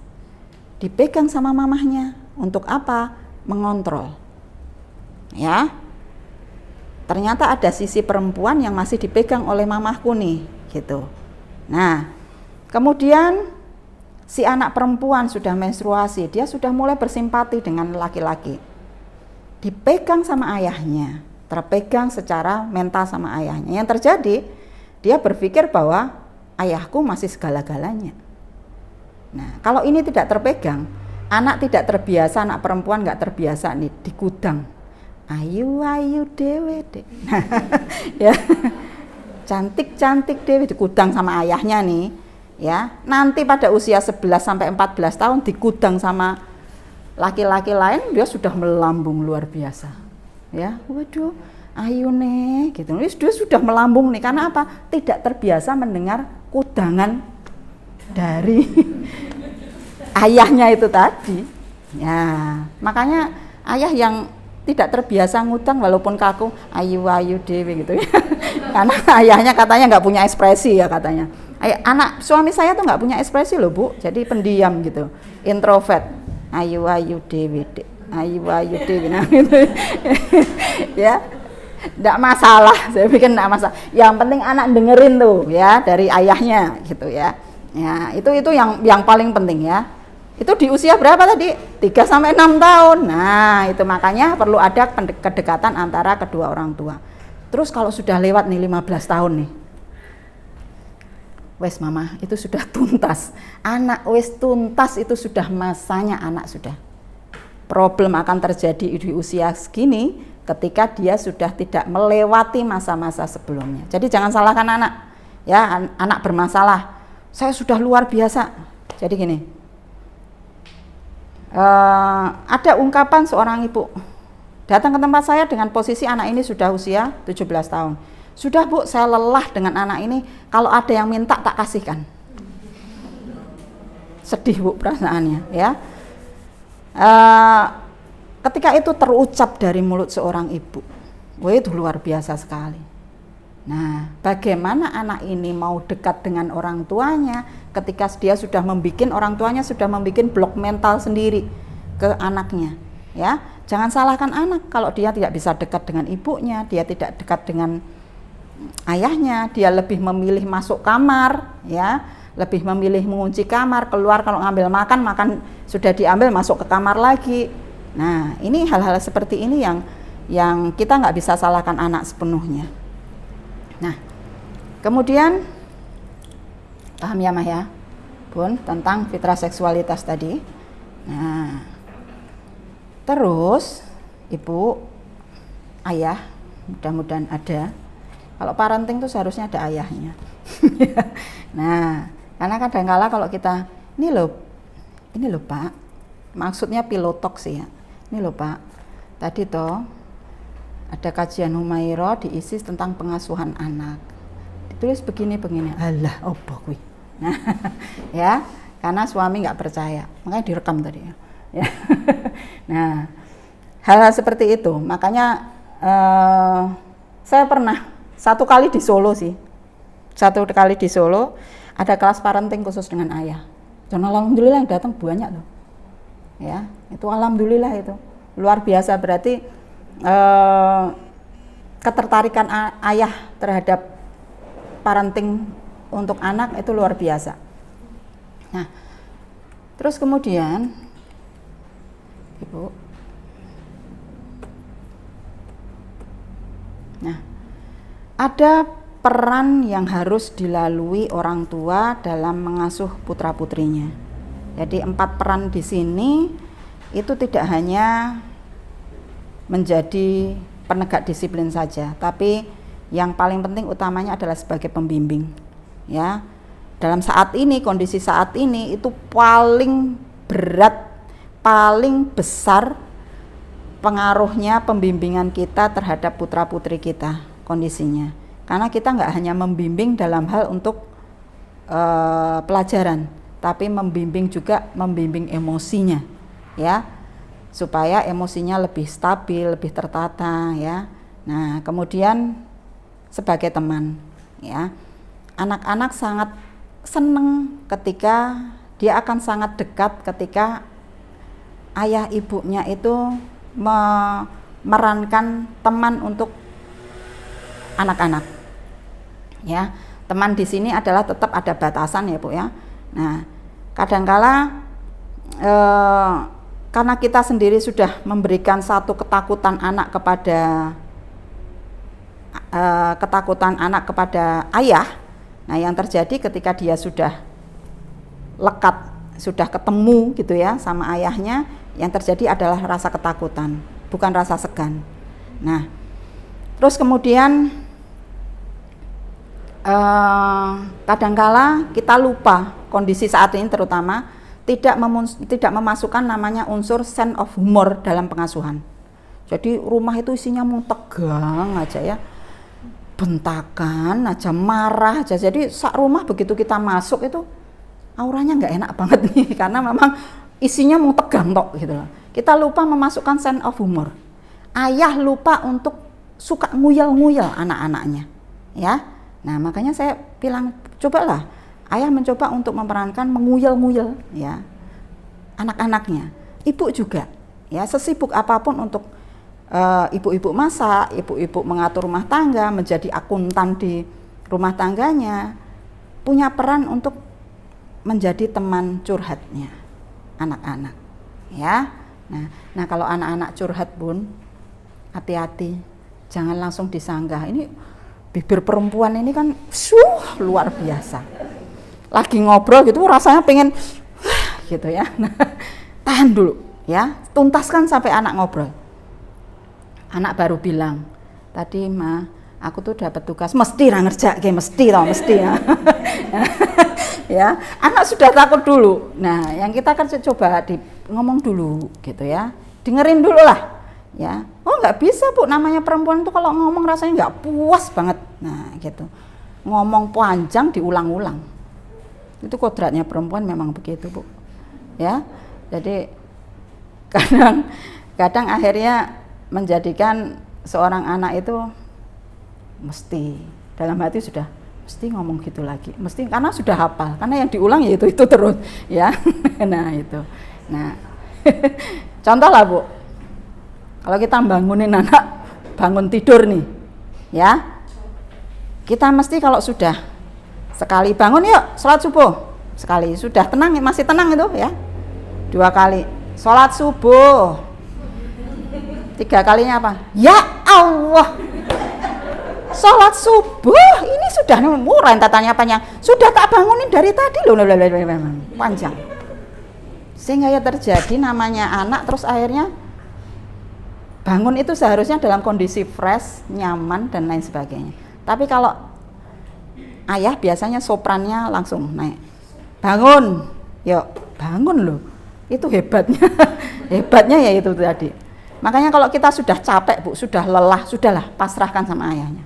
Dipegang sama mamahnya. Untuk apa? Mengontrol. Ya. Ternyata ada sisi perempuan yang masih dipegang oleh mamahku nih, gitu. Nah, kemudian si anak perempuan sudah menstruasi, dia sudah mulai bersimpati dengan laki-laki. Dipegang sama ayahnya, terpegang secara mental sama ayahnya. Yang terjadi, dia berpikir bahwa ayahku masih segala-galanya. Nah, kalau ini tidak terpegang, anak tidak terbiasa, anak perempuan nggak terbiasa nih digudang. Ayu dewe deh. Ya. Cantik dewe digudang sama ayahnya nih. Ya, nanti pada usia 11 sampai 14 tahun digudang sama laki-laki lain, dia sudah melambung luar biasa. Ya, waduh, ayu nih gitu. Dia sudah melambung nih karena apa? Tidak terbiasa mendengar kudangan dari ayahnya itu tadi. Ya, makanya ayah yang tidak terbiasa ngutang walaupun kaku ayu dewe gitu ya. Karena ayahnya katanya nggak punya ekspresi ya katanya. Anak suami saya tuh nggak punya ekspresi loh Bu, jadi pendiam gitu, introvert. Ayu dewe nah gitu. Ya, nggak masalah, saya pikir nggak masalah. Yang penting anak dengerin tuh ya dari ayahnya gitu ya. Ya itu yang paling penting ya. Itu di usia berapa tadi? 3 sampai 6 tahun. Nah, itu makanya perlu ada kedekatan antara kedua orang tua. Terus kalau sudah lewat nih 15 tahun nih. Wes mama, itu sudah tuntas. Anak wes tuntas, itu sudah masanya anak sudah. Problem akan terjadi di usia segini ketika dia sudah tidak melewati masa-masa sebelumnya. Jadi jangan salahkan anak. Ya, anak bermasalah. Saya sudah luar biasa. Jadi gini. Ada ungkapan seorang ibu datang ke tempat saya dengan posisi anak ini sudah usia 17 tahun. Sudah Bu, saya lelah dengan anak ini, kalau ada yang minta tak kasihkan. Sedih Bu perasaannya ya. Ketika itu terucap dari mulut seorang ibu, wah itu luar biasa sekali. Nah, bagaimana anak ini mau dekat dengan orang tuanya ketika dia sudah membuat orang tuanya sudah membuat blok mental sendiri ke anaknya, ya. Jangan salahkan anak kalau dia tidak bisa dekat dengan ibunya, dia tidak dekat dengan ayahnya, dia lebih memilih masuk kamar, ya, lebih memilih mengunci kamar, keluar kalau ngambil makan sudah diambil masuk ke kamar lagi. Nah, ini hal-hal seperti ini yang kita nggak bisa salahkan anak sepenuhnya. Nah, kemudian paham ya Mah ya, Bun, tentang fitrah seksualitas tadi. Nah, terus ibu, ayah, mudah-mudahan ada. Kalau parenting itu seharusnya ada ayahnya. Nah, karena kadang-kala kalau kita, ini loh Pak, maksudnya pilotok sih ya. Ini loh Pak, tadi toh ada kajian Humaira diisi tentang pengasuhan anak. Ditulis begini, alah opo kuwi. Nah, ya, karena suami nggak percaya, makanya direkam tadi ya. Nah, hal-hal seperti itu, makanya saya pernah satu kali di Solo ada kelas parenting khusus dengan ayah. Dan alhamdulillah yang datang banyak loh. Ya, itu alhamdulillah itu luar biasa, berarti ketertarikan ayah terhadap parenting untuk anak itu luar biasa. Nah, terus kemudian Ibu, nah, ada peran yang harus dilalui orang tua dalam mengasuh putra-putrinya. Jadi 4 peran di sini itu tidak hanya menjadi penegak disiplin saja, tapi yang paling penting utamanya adalah sebagai pembimbing. Ya, dalam saat ini, kondisi saat ini itu paling berat, paling besar pengaruhnya pembimbingan kita terhadap putra-putri kita kondisinya. Karena kita nggak hanya membimbing dalam hal untuk pelajaran, tapi membimbing juga membimbing emosinya, ya, supaya emosinya lebih stabil, lebih tertata, ya. Nah, kemudian sebagai teman, ya, anak-anak sangat senang ketika dia akan sangat dekat ketika ayah ibunya itu memerankan teman untuk anak-anak, ya. Teman di sini adalah tetap ada batasan ya Bu ya. Nah, kadangkala karena kita sendiri sudah memberikan satu ketakutan anak kepada ayah. Nah, yang terjadi ketika dia sudah lekat, sudah ketemu gitu ya sama ayahnya, yang terjadi adalah rasa ketakutan, bukan rasa segan. Nah, terus kemudian kadangkala kita lupa kondisi saat ini terutama tidak memasukkan namanya unsur sense of humor dalam pengasuhan. Jadi rumah itu isinya mau tegang aja ya, bentakan aja, marah aja. Jadi sak rumah begitu kita masuk itu auranya nggak enak banget nih, karena memang isinya mau tegang tok gitu loh. Kita lupa memasukkan sense of humor. Ayah lupa untuk suka nguyel-nguyel anak-anaknya, ya. Nah, makanya saya bilang cobalah ayah mencoba untuk memerankan menguyel-nguyel ya anak-anaknya. Ibu juga ya, sesibuk apapun untuk ibu-ibu masak, ibu-ibu mengatur rumah tangga, menjadi akuntan di rumah tangganya, punya peran untuk menjadi teman curhatnya anak-anak ya. Nah kalau anak-anak curhat Bun, hati-hati, jangan langsung disanggah. Ini bibir perempuan ini kan luar biasa. Lagi ngobrol gitu rasanya pengen gitu ya. Nah, tahan dulu ya, tuntaskan sampai anak ngobrol. Anak baru bilang, tadi Ma, aku tuh dapat tugas mesti ra ngerjake, mesti ya. Ya, anak sudah takut dulu. Nah, yang kita kan coba ngomong dulu gitu ya. Dengerin dulu lah. Ya, oh nggak bisa Bu, namanya perempuan itu kalau ngomong rasanya nggak puas banget. Nah gitu, ngomong panjang diulang-ulang, itu kodratnya perempuan memang begitu Bu ya. Jadi kadang akhirnya menjadikan seorang anak itu mesti dalam hati sudah mesti ngomong gitu lagi, mesti, karena sudah hafal, karena yang diulang ya itu terus ya. Nah itu, nah contoh lah Bu, kalau kita bangunin anak bangun tidur nih, ya, kita mesti kalau sudah sekali bangun yuk sholat subuh, sekali. Sudah tenang, masih tenang itu ya. 2 kali. Sholat subuh. 3 kalinya apa? Ya Allah. Sholat subuh ini sudah rentetannya panjang. Sudah tak bangunin dari tadi loh. Panjang. Sehingga ya terjadi namanya anak terus akhirnya bangun itu seharusnya dalam kondisi fresh, nyaman dan lain sebagainya. Tapi kalau ayah biasanya soprannya langsung naik. Bangun. Yuk, bangun loh. Itu hebatnya. Hebatnya ya itu tadi. Makanya kalau kita sudah capek, Bu, sudah lelah, sudahlah pasrahkan sama ayahnya.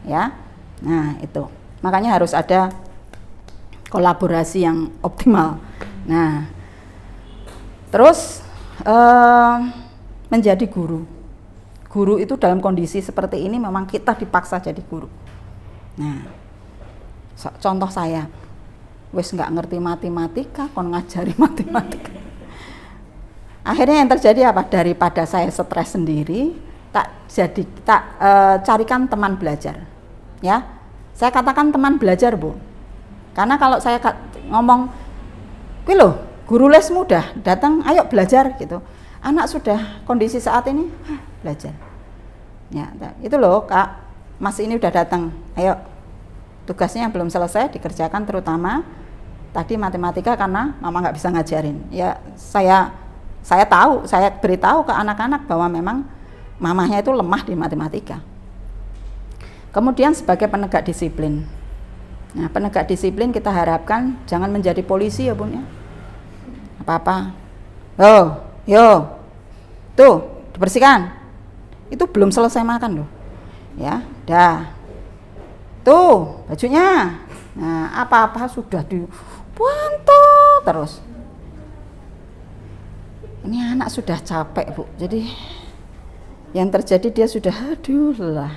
Ya. Nah, itu. Makanya harus ada kolaborasi yang optimal. Nah, terus menjadi guru. Guru itu dalam kondisi seperti ini memang kita dipaksa jadi guru. Nah, contoh saya, wis nggak ngerti matematika, kon ngajari matematika. Akhirnya yang terjadi apa? Daripada saya stres sendiri, carikan teman belajar. Ya, saya katakan teman belajar, Bu. Karena kalau saya ngomong, "Kuwi lho, guru les mudah, datang, ayo belajar," gitu. Anak sudah kondisi saat ini, belajar. Ya, itu loh, Kak, Mas ini udah datang, ayo. Tugasnya belum selesai dikerjakan, terutama tadi matematika karena mama nggak bisa ngajarin. Ya, saya tahu, saya beritahu ke anak-anak bahwa memang mamahnya itu lemah di matematika. Kemudian sebagai penegak disiplin. Nah, penegak disiplin kita harapkan jangan menjadi polisi ya, Bun ya. Apa-apa. Yo. Tuh, dibersihkan. Itu belum selesai makan loh. Ya, dah. Tuh, bajunya. Nah, apa-apa sudah dipantau terus. Ini anak sudah capek, Bu. Jadi yang terjadi dia sudah aduh lah.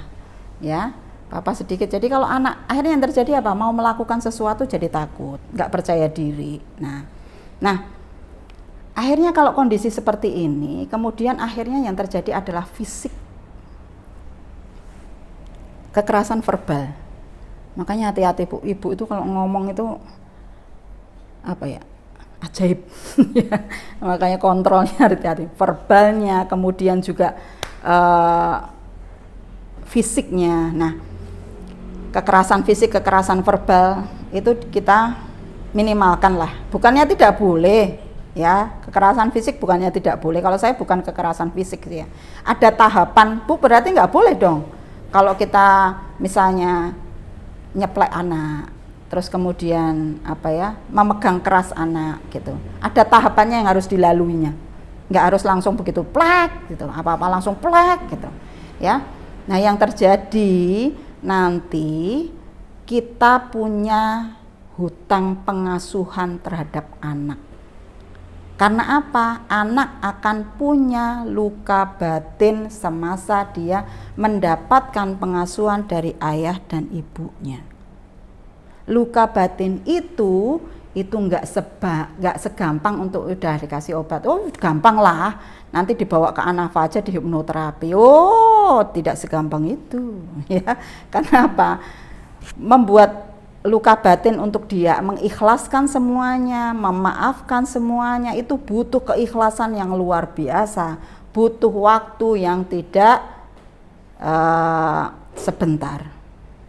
Ya, papa sedikit. Jadi kalau anak akhirnya yang terjadi apa? Mau melakukan sesuatu jadi takut, nggak percaya diri. Nah, akhirnya kalau kondisi seperti ini, kemudian akhirnya yang terjadi adalah fisik. Kekerasan verbal. Makanya hati-hati, Bu. Ibu itu kalau ngomong itu apa ya? Ajaib. Makanya kontrolnya hati-hati, verbalnya, kemudian juga fisiknya. Nah, kekerasan fisik, kekerasan verbal itu kita minimalkan lah. Bukannya tidak boleh, ya, kekerasan fisik bukannya tidak boleh. Kalau saya bukan kekerasan fisik ya. Ada tahapan, Bu, berarti nggak boleh dong. Kalau kita misalnya nyeplek anak, terus kemudian memegang keras anak gitu. Ada tahapannya yang harus dilaluinya. Nggak harus langsung begitu plek gitu, apa-apa langsung plek gitu. Ya. Nah, yang terjadi nanti kita punya hutang pengasuhan terhadap anak. Karena apa? Anak akan punya luka batin semasa dia mendapatkan pengasuhan dari ayah dan ibunya. Luka batin itu nggak segampang untuk udah dikasih obat. Oh, gampang lah. Nanti dibawa ke Anafa aja di hipnoterapi. Oh, tidak segampang itu, ya. Karena apa? Membuat luka batin untuk dia mengikhlaskan semuanya, memaafkan semuanya itu butuh keikhlasan yang luar biasa, butuh waktu yang tidak sebentar.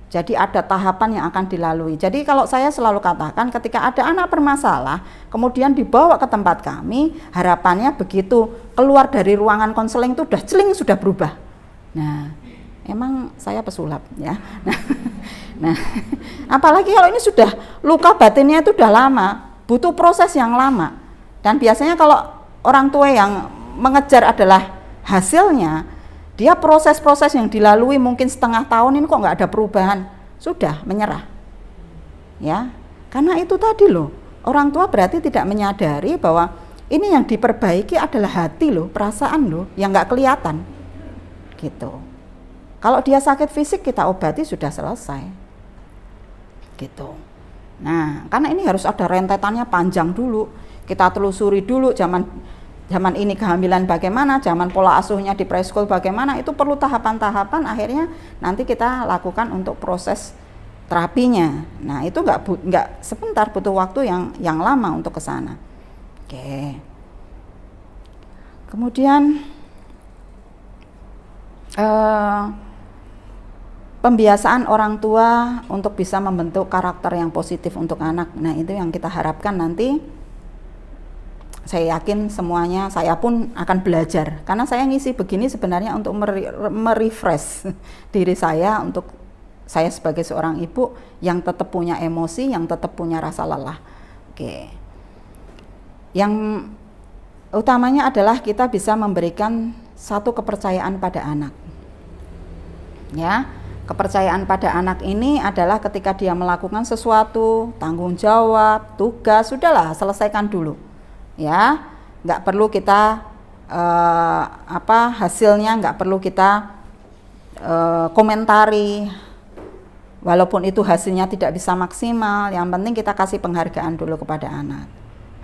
Jadi ada tahapan yang akan dilalui. Jadi kalau saya selalu katakan ketika ada anak bermasalah, kemudian dibawa ke tempat kami, harapannya begitu keluar dari ruangan konseling itu sudah berubah. Nah, emang saya pesulap ya. Nah, apalagi kalau ini sudah luka batinnya itu sudah lama, butuh proses yang lama. Dan biasanya kalau orang tua yang mengejar adalah hasilnya, dia proses-proses yang dilalui mungkin setengah tahun ini kok nggak ada perubahan, sudah menyerah. Ya, karena itu tadi loh, orang tua berarti tidak menyadari bahwa ini yang diperbaiki adalah hati loh, perasaan loh, yang nggak kelihatan. Gitu. Kalau dia sakit fisik kita obati sudah selesai. Gitu. Nah, karena ini harus ada rentetannya panjang dulu. Kita telusuri dulu zaman ini kehamilan bagaimana, zaman pola asuhnya di preschool bagaimana, itu perlu tahapan-tahapan, akhirnya nanti kita lakukan untuk proses terapinya. Nah itu nggak sebentar, butuh waktu yang lama untuk ke sana. Oke. Kemudian pembiasaan orang tua untuk bisa membentuk karakter yang positif untuk anak. Nah itu yang kita harapkan nanti. Saya yakin semuanya, saya pun akan belajar, karena saya ngisi begini sebenarnya untuk merefresh diri saya, untuk saya sebagai seorang ibu yang tetap punya emosi, yang tetap punya rasa lelah. Oke. Yang utamanya adalah kita bisa memberikan satu kepercayaan pada anak. Ya, kepercayaan pada anak ini adalah ketika dia melakukan sesuatu, tanggung jawab, tugas, sudahlah selesaikan dulu. Ya, nggak perlu kita hasilnya nggak perlu kita komentari, walaupun itu hasilnya tidak bisa maksimal. Yang penting kita kasih penghargaan dulu kepada anak.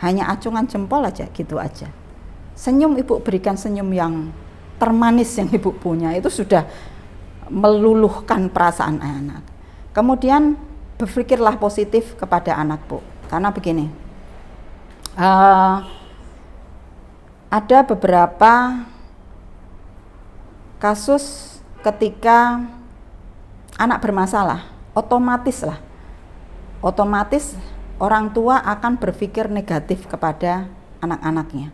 Hanya acungan jempol aja, gitu aja. Senyum, ibu berikan senyum yang termanis yang ibu punya, itu sudah meluluhkan perasaan anak. Kemudian berpikirlah positif kepada anak, Bu, karena begini. Ada beberapa kasus ketika anak bermasalah, otomatis orang tua akan berpikir negatif kepada anak-anaknya.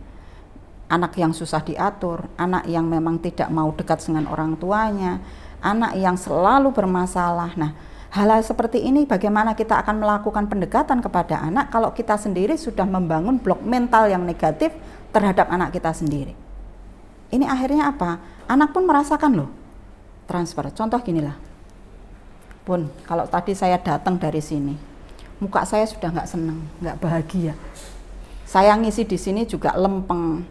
Anak yang susah diatur, anak yang memang tidak mau dekat dengan orang tuanya, anak yang selalu bermasalah. Nah, hal-hal seperti ini bagaimana kita akan melakukan pendekatan kepada anak kalau kita sendiri sudah membangun blok mental yang negatif terhadap anak kita sendiri. Ini akhirnya apa? Anak pun merasakan loh transfer. Contoh ginilah, Bun, kalau tadi saya datang dari sini, muka saya sudah nggak senang, nggak bahagia. Saya ngisi di sini juga lempeng.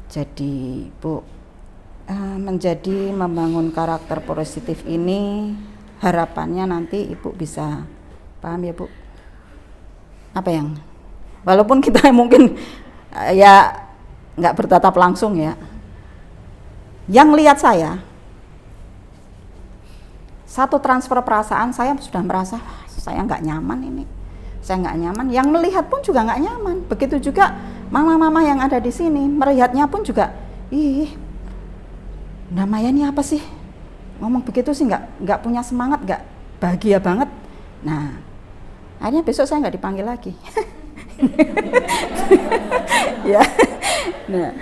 Jadi Bu, menjadi membangun karakter positif ini, harapannya nanti Ibu bisa paham ya Bu, apa yang walaupun kita mungkin ya nggak bertatap langsung ya, yang lihat saya satu transfer perasaan, saya sudah merasa saya nggak nyaman ini, saya nggak nyaman. Yang melihat pun juga nggak nyaman. Begitu juga mama-mama yang ada di sini, melihatnya pun juga, ih, namanya ini apa sih? Ngomong begitu sih nggak punya semangat, nggak bahagia banget. Nah, akhirnya besok saya nggak dipanggil lagi. Ya. Nah,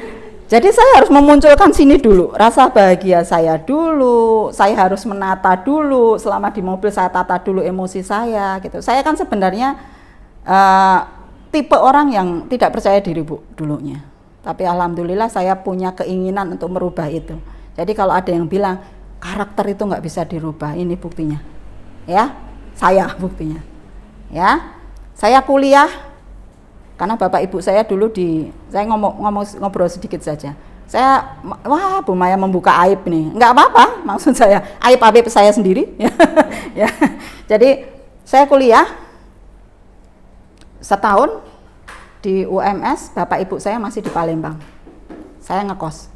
jadi saya harus memunculkan sini dulu, rasa bahagia saya dulu. Saya harus menata dulu, selama di mobil saya tata dulu emosi saya gitu. Saya kan sebenarnya tipe orang yang tidak percaya diri Bu dulunya. Tapi alhamdulillah saya punya keinginan untuk merubah itu. Jadi kalau ada yang bilang karakter itu nggak bisa dirubah, ini buktinya. Ya, saya buktinya. Ya, saya kuliah karena bapak ibu saya dulu saya ngobrol sedikit saja. Saya, wah Bu Maya membuka aib nih, nggak apa-apa, maksud saya aib saya sendiri. Ya, jadi saya kuliah setahun di UMS, bapak ibu saya masih di Palembang. Saya ngekos.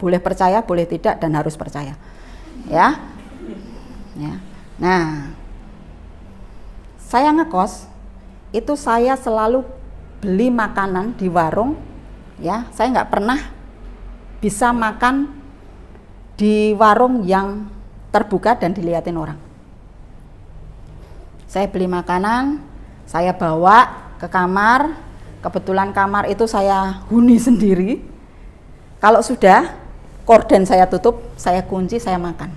Boleh percaya, boleh tidak, dan harus percaya. Ya. Ya. Nah, saya ngekos, itu saya selalu beli makanan di warung. Ya, saya nggak pernah bisa makan di warung yang terbuka dan dilihatin orang. Saya beli makanan, saya bawa ke kamar. Kebetulan kamar itu saya huni sendiri. Kalau sudah korden saya tutup, saya kunci, saya makan.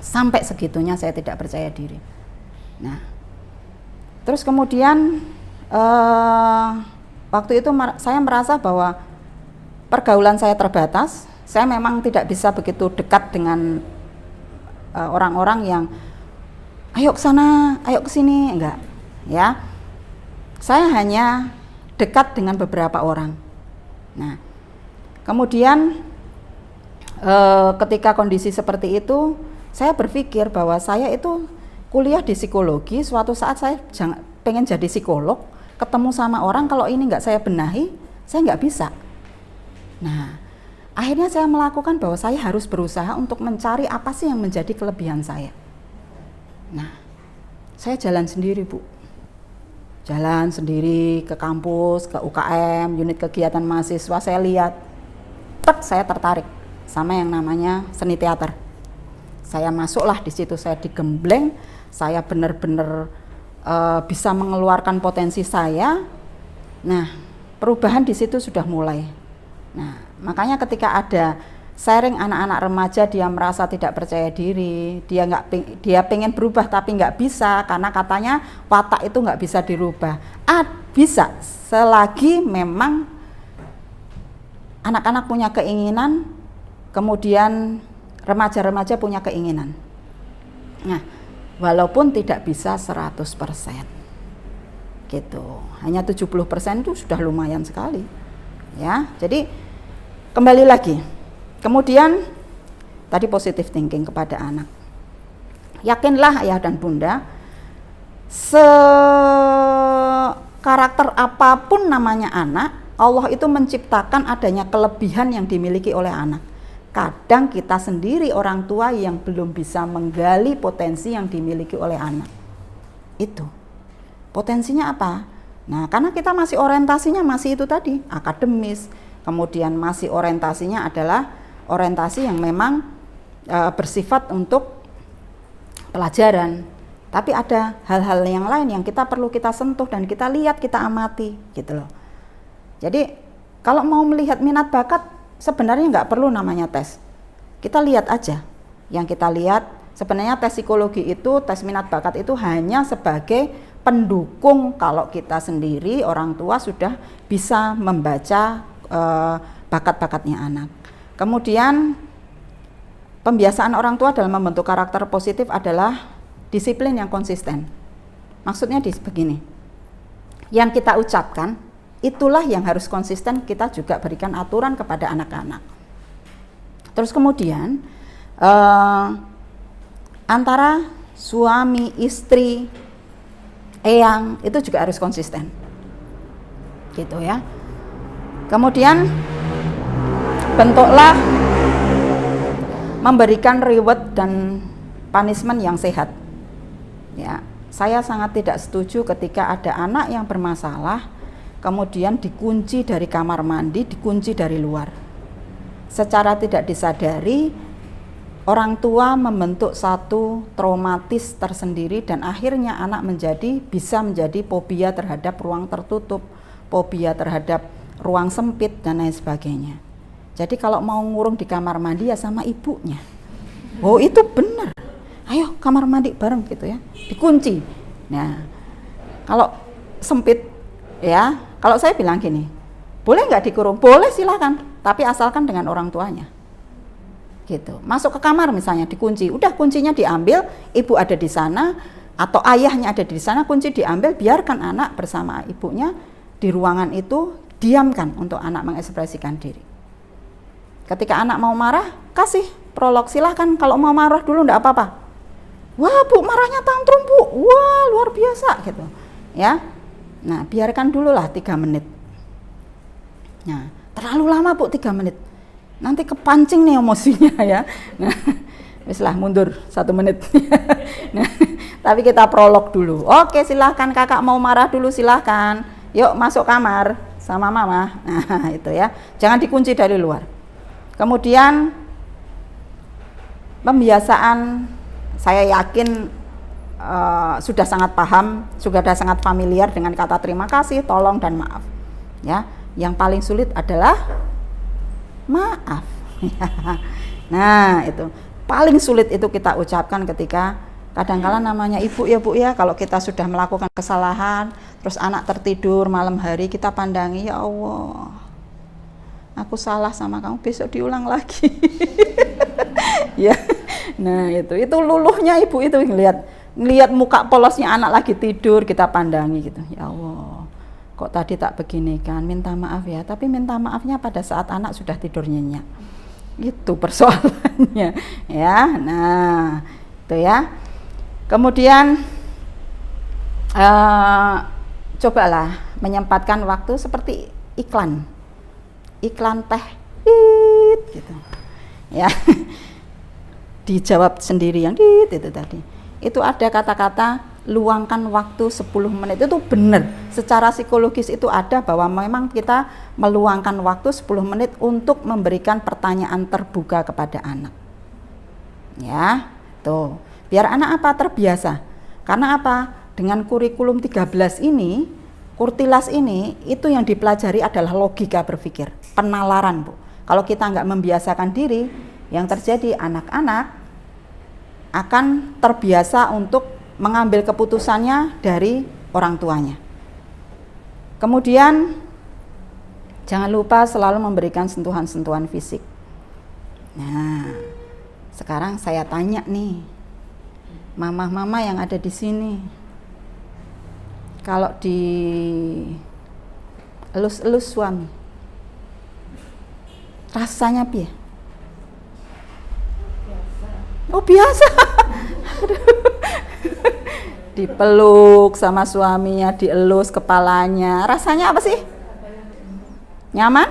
Sampai segitunya saya tidak percaya diri. Nah, terus kemudian waktu itu saya merasa bahwa pergaulan saya terbatas. Saya memang tidak bisa begitu dekat dengan orang-orang yang ayo ke sana, ayo ke sini, enggak. Ya, saya hanya dekat dengan beberapa orang. Nah, kemudian ketika kondisi seperti itu, saya berpikir bahwa saya itu kuliah di psikologi, suatu saat saya pengen jadi psikolog, ketemu sama orang, kalau ini nggak saya benahi, saya nggak bisa. Nah, Akhirnya saya melakukan bahwa saya harus berusaha untuk mencari apa sih yang menjadi kelebihan saya. Nah, saya jalan sendiri, Bu. Jalan sendiri ke kampus, ke UKM, unit kegiatan mahasiswa, saya lihat, saya tertarik sama yang namanya seni teater. Saya masuklah di situ, saya digembleng, saya benar-benar bisa mengeluarkan potensi saya. Nah, perubahan di situ sudah mulai. Nah, makanya ketika ada sharing anak-anak remaja, dia merasa tidak percaya diri, dia pengen berubah tapi nggak bisa karena katanya watak itu nggak bisa dirubah. Bisa selagi memang anak-anak punya keinginan, kemudian remaja-remaja punya keinginan. Nah, walaupun tidak bisa 100%. Gitu. Hanya 70% itu sudah lumayan sekali. Ya, jadi kembali lagi. Kemudian tadi positive thinking kepada anak. Yakinlah ayah dan bunda, karakter apapun namanya anak, Allah itu menciptakan adanya kelebihan yang dimiliki oleh anak. Kadang kita sendiri orang tua yang belum bisa menggali potensi yang dimiliki oleh anak. Itu. Potensinya apa? Nah, karena kita masih orientasinya masih itu tadi, akademis. Kemudian masih orientasinya adalah orientasi yang memang bersifat untuk pelajaran. Tapi ada hal-hal yang lain yang kita perlu kita sentuh dan kita lihat, kita amati, gitu loh. Jadi kalau mau melihat minat bakat, sebenarnya nggak perlu namanya tes. Kita lihat aja. Yang kita lihat, sebenarnya tes psikologi itu, tes minat bakat itu hanya sebagai pendukung kalau kita sendiri, orang tua sudah bisa membaca bakat-bakatnya anak. Kemudian pembiasaan orang tua dalam membentuk karakter positif adalah disiplin yang konsisten. Maksudnya begini, yang kita ucapkan itulah yang harus konsisten kita juga berikan aturan kepada anak-anak. Terus kemudian antara suami, istri, eyang itu juga harus konsisten, gitu ya. Kemudian bentuklah memberikan reward dan punishment yang sehat. Ya, saya sangat tidak setuju ketika ada anak yang bermasalah kemudian dikunci dari kamar mandi, dikunci dari luar. Secara tidak disadari, orang tua membentuk satu traumatis tersendiri dan akhirnya anak bisa menjadi fobia terhadap ruang tertutup, fobia terhadap ruang sempit dan lain sebagainya. Jadi kalau mau ngurung di kamar mandi ya sama ibunya. Oh, itu benar. Ayo kamar mandi bareng gitu ya. Dikunci. Nah, kalau sempit ya, kalau saya bilang gini, boleh nggak dikurung? Boleh, silakan, tapi asalkan dengan orang tuanya. Gitu. Masuk ke kamar misalnya dikunci, udah kuncinya diambil, ibu ada di sana atau ayahnya ada di sana, kunci diambil, biarkan anak bersama ibunya di ruangan itu, diamkan untuk anak mengekspresikan diri. Ketika anak mau marah, kasih prolog, silahkan kalau mau marah dulu enggak apa-apa. Wah, Bu, marahnya tantrum, Bu. Wah, luar biasa gitu. Ya. Nah, biarkan dulu lah 3 menit. Nah, terlalu lama, Bu, 3 menit. Nanti kepancing nih emosinya ya. Nah, wis lah mundur 1 menit. Nah, tapi kita prolog dulu. Oke, silahkan kakak mau marah dulu, silahkan. Yuk masuk kamar sama mama. Nah, itu ya. Jangan dikunci dari luar. Kemudian pembiasaan, saya yakin sudah sangat paham, sudah sangat familiar dengan kata terima kasih, tolong dan maaf. Ya, yang paling sulit adalah maaf. Nah, itu paling sulit itu kita ucapkan ketika kadang-kala namanya ibu ya Bu ya, kalau kita sudah melakukan kesalahan, terus anak tertidur malam hari, kita pandangi, ya Allah, aku salah sama kamu, besok diulang lagi. Ya, nah itu luluhnya ibu itu ngelihat muka polosnya anak lagi tidur, kita pandangi gitu, ya Allah, kok tadi tak begini kan, minta maaf ya, tapi minta maafnya pada saat anak sudah tidur nyenyak. Itu persoalannya, ya. Nah, itu ya. Kemudian cobalah menyempatkan waktu seperti iklan teh, gitu. Ya. Dijawab sendiri yang dit itu tadi. Itu ada kata-kata luangkan waktu 10 menit, itu benar. Secara psikologis itu ada bahwa memang kita meluangkan waktu 10 menit untuk memberikan pertanyaan terbuka kepada anak. Ya, tuh. Biar anak apa? Terbiasa. Karena apa? Dengan kurikulum 13 ini, Kurtilas ini, itu yang dipelajari adalah logika berpikir, penalaran, Bu. Kalau kita nggak membiasakan diri, yang terjadi anak-anak akan terbiasa untuk mengambil keputusannya dari orang tuanya. Kemudian jangan lupa selalu memberikan sentuhan-sentuhan fisik. Nah, sekarang saya tanya nih, mama-mama yang ada di sini, kalau di elus-elus suami, rasanya piye? Oh biasa. Dipeluk sama suaminya, dielus kepalanya, rasanya apa sih? Nyaman?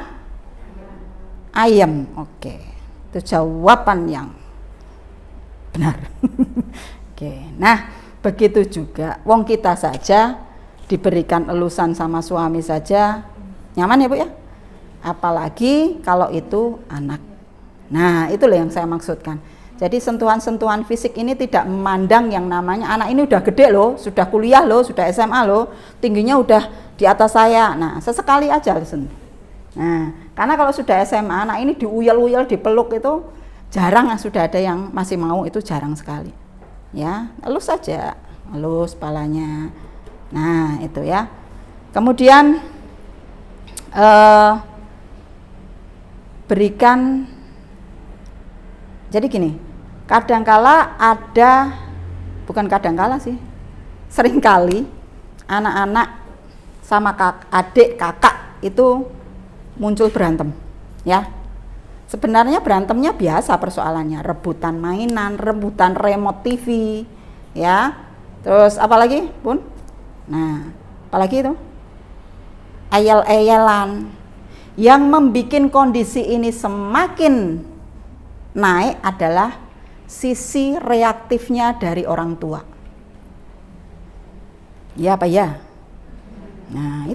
Ayem. Oke. Itu jawaban yang benar. Oke. Nah, begitu juga wong kita saja diberikan elusan sama suami saja nyaman ya Bu ya? Apalagi kalau itu anak. Nah, itu loh yang saya maksudkan. Jadi sentuhan-sentuhan fisik ini tidak memandang yang namanya anak ini udah gede loh, sudah kuliah loh, sudah SMA loh, tingginya udah di atas saya. Nah, sesekali aja sentuh. Nah, karena kalau sudah SMA, anak ini diuyel-uyel, dipeluk itu jarang, sudah ada yang masih mau, itu jarang sekali. Ya, elus saja, elus kepalanya. Nah, itu ya. Kemudian berikan, jadi gini, kadangkala ada, bukan kadangkala sih, seringkali anak-anak sama adik kakak itu muncul berantem, ya. Sebenarnya berantemnya biasa persoalannya, rebutan mainan, rebutan remote TV, ya. Terus apalagi, Bun? Nah, apalagi itu? Ayel-ayelan. Yang membuat kondisi ini semakin naik adalah sisi reaktifnya dari orang tua. Ya apa ya? Nah,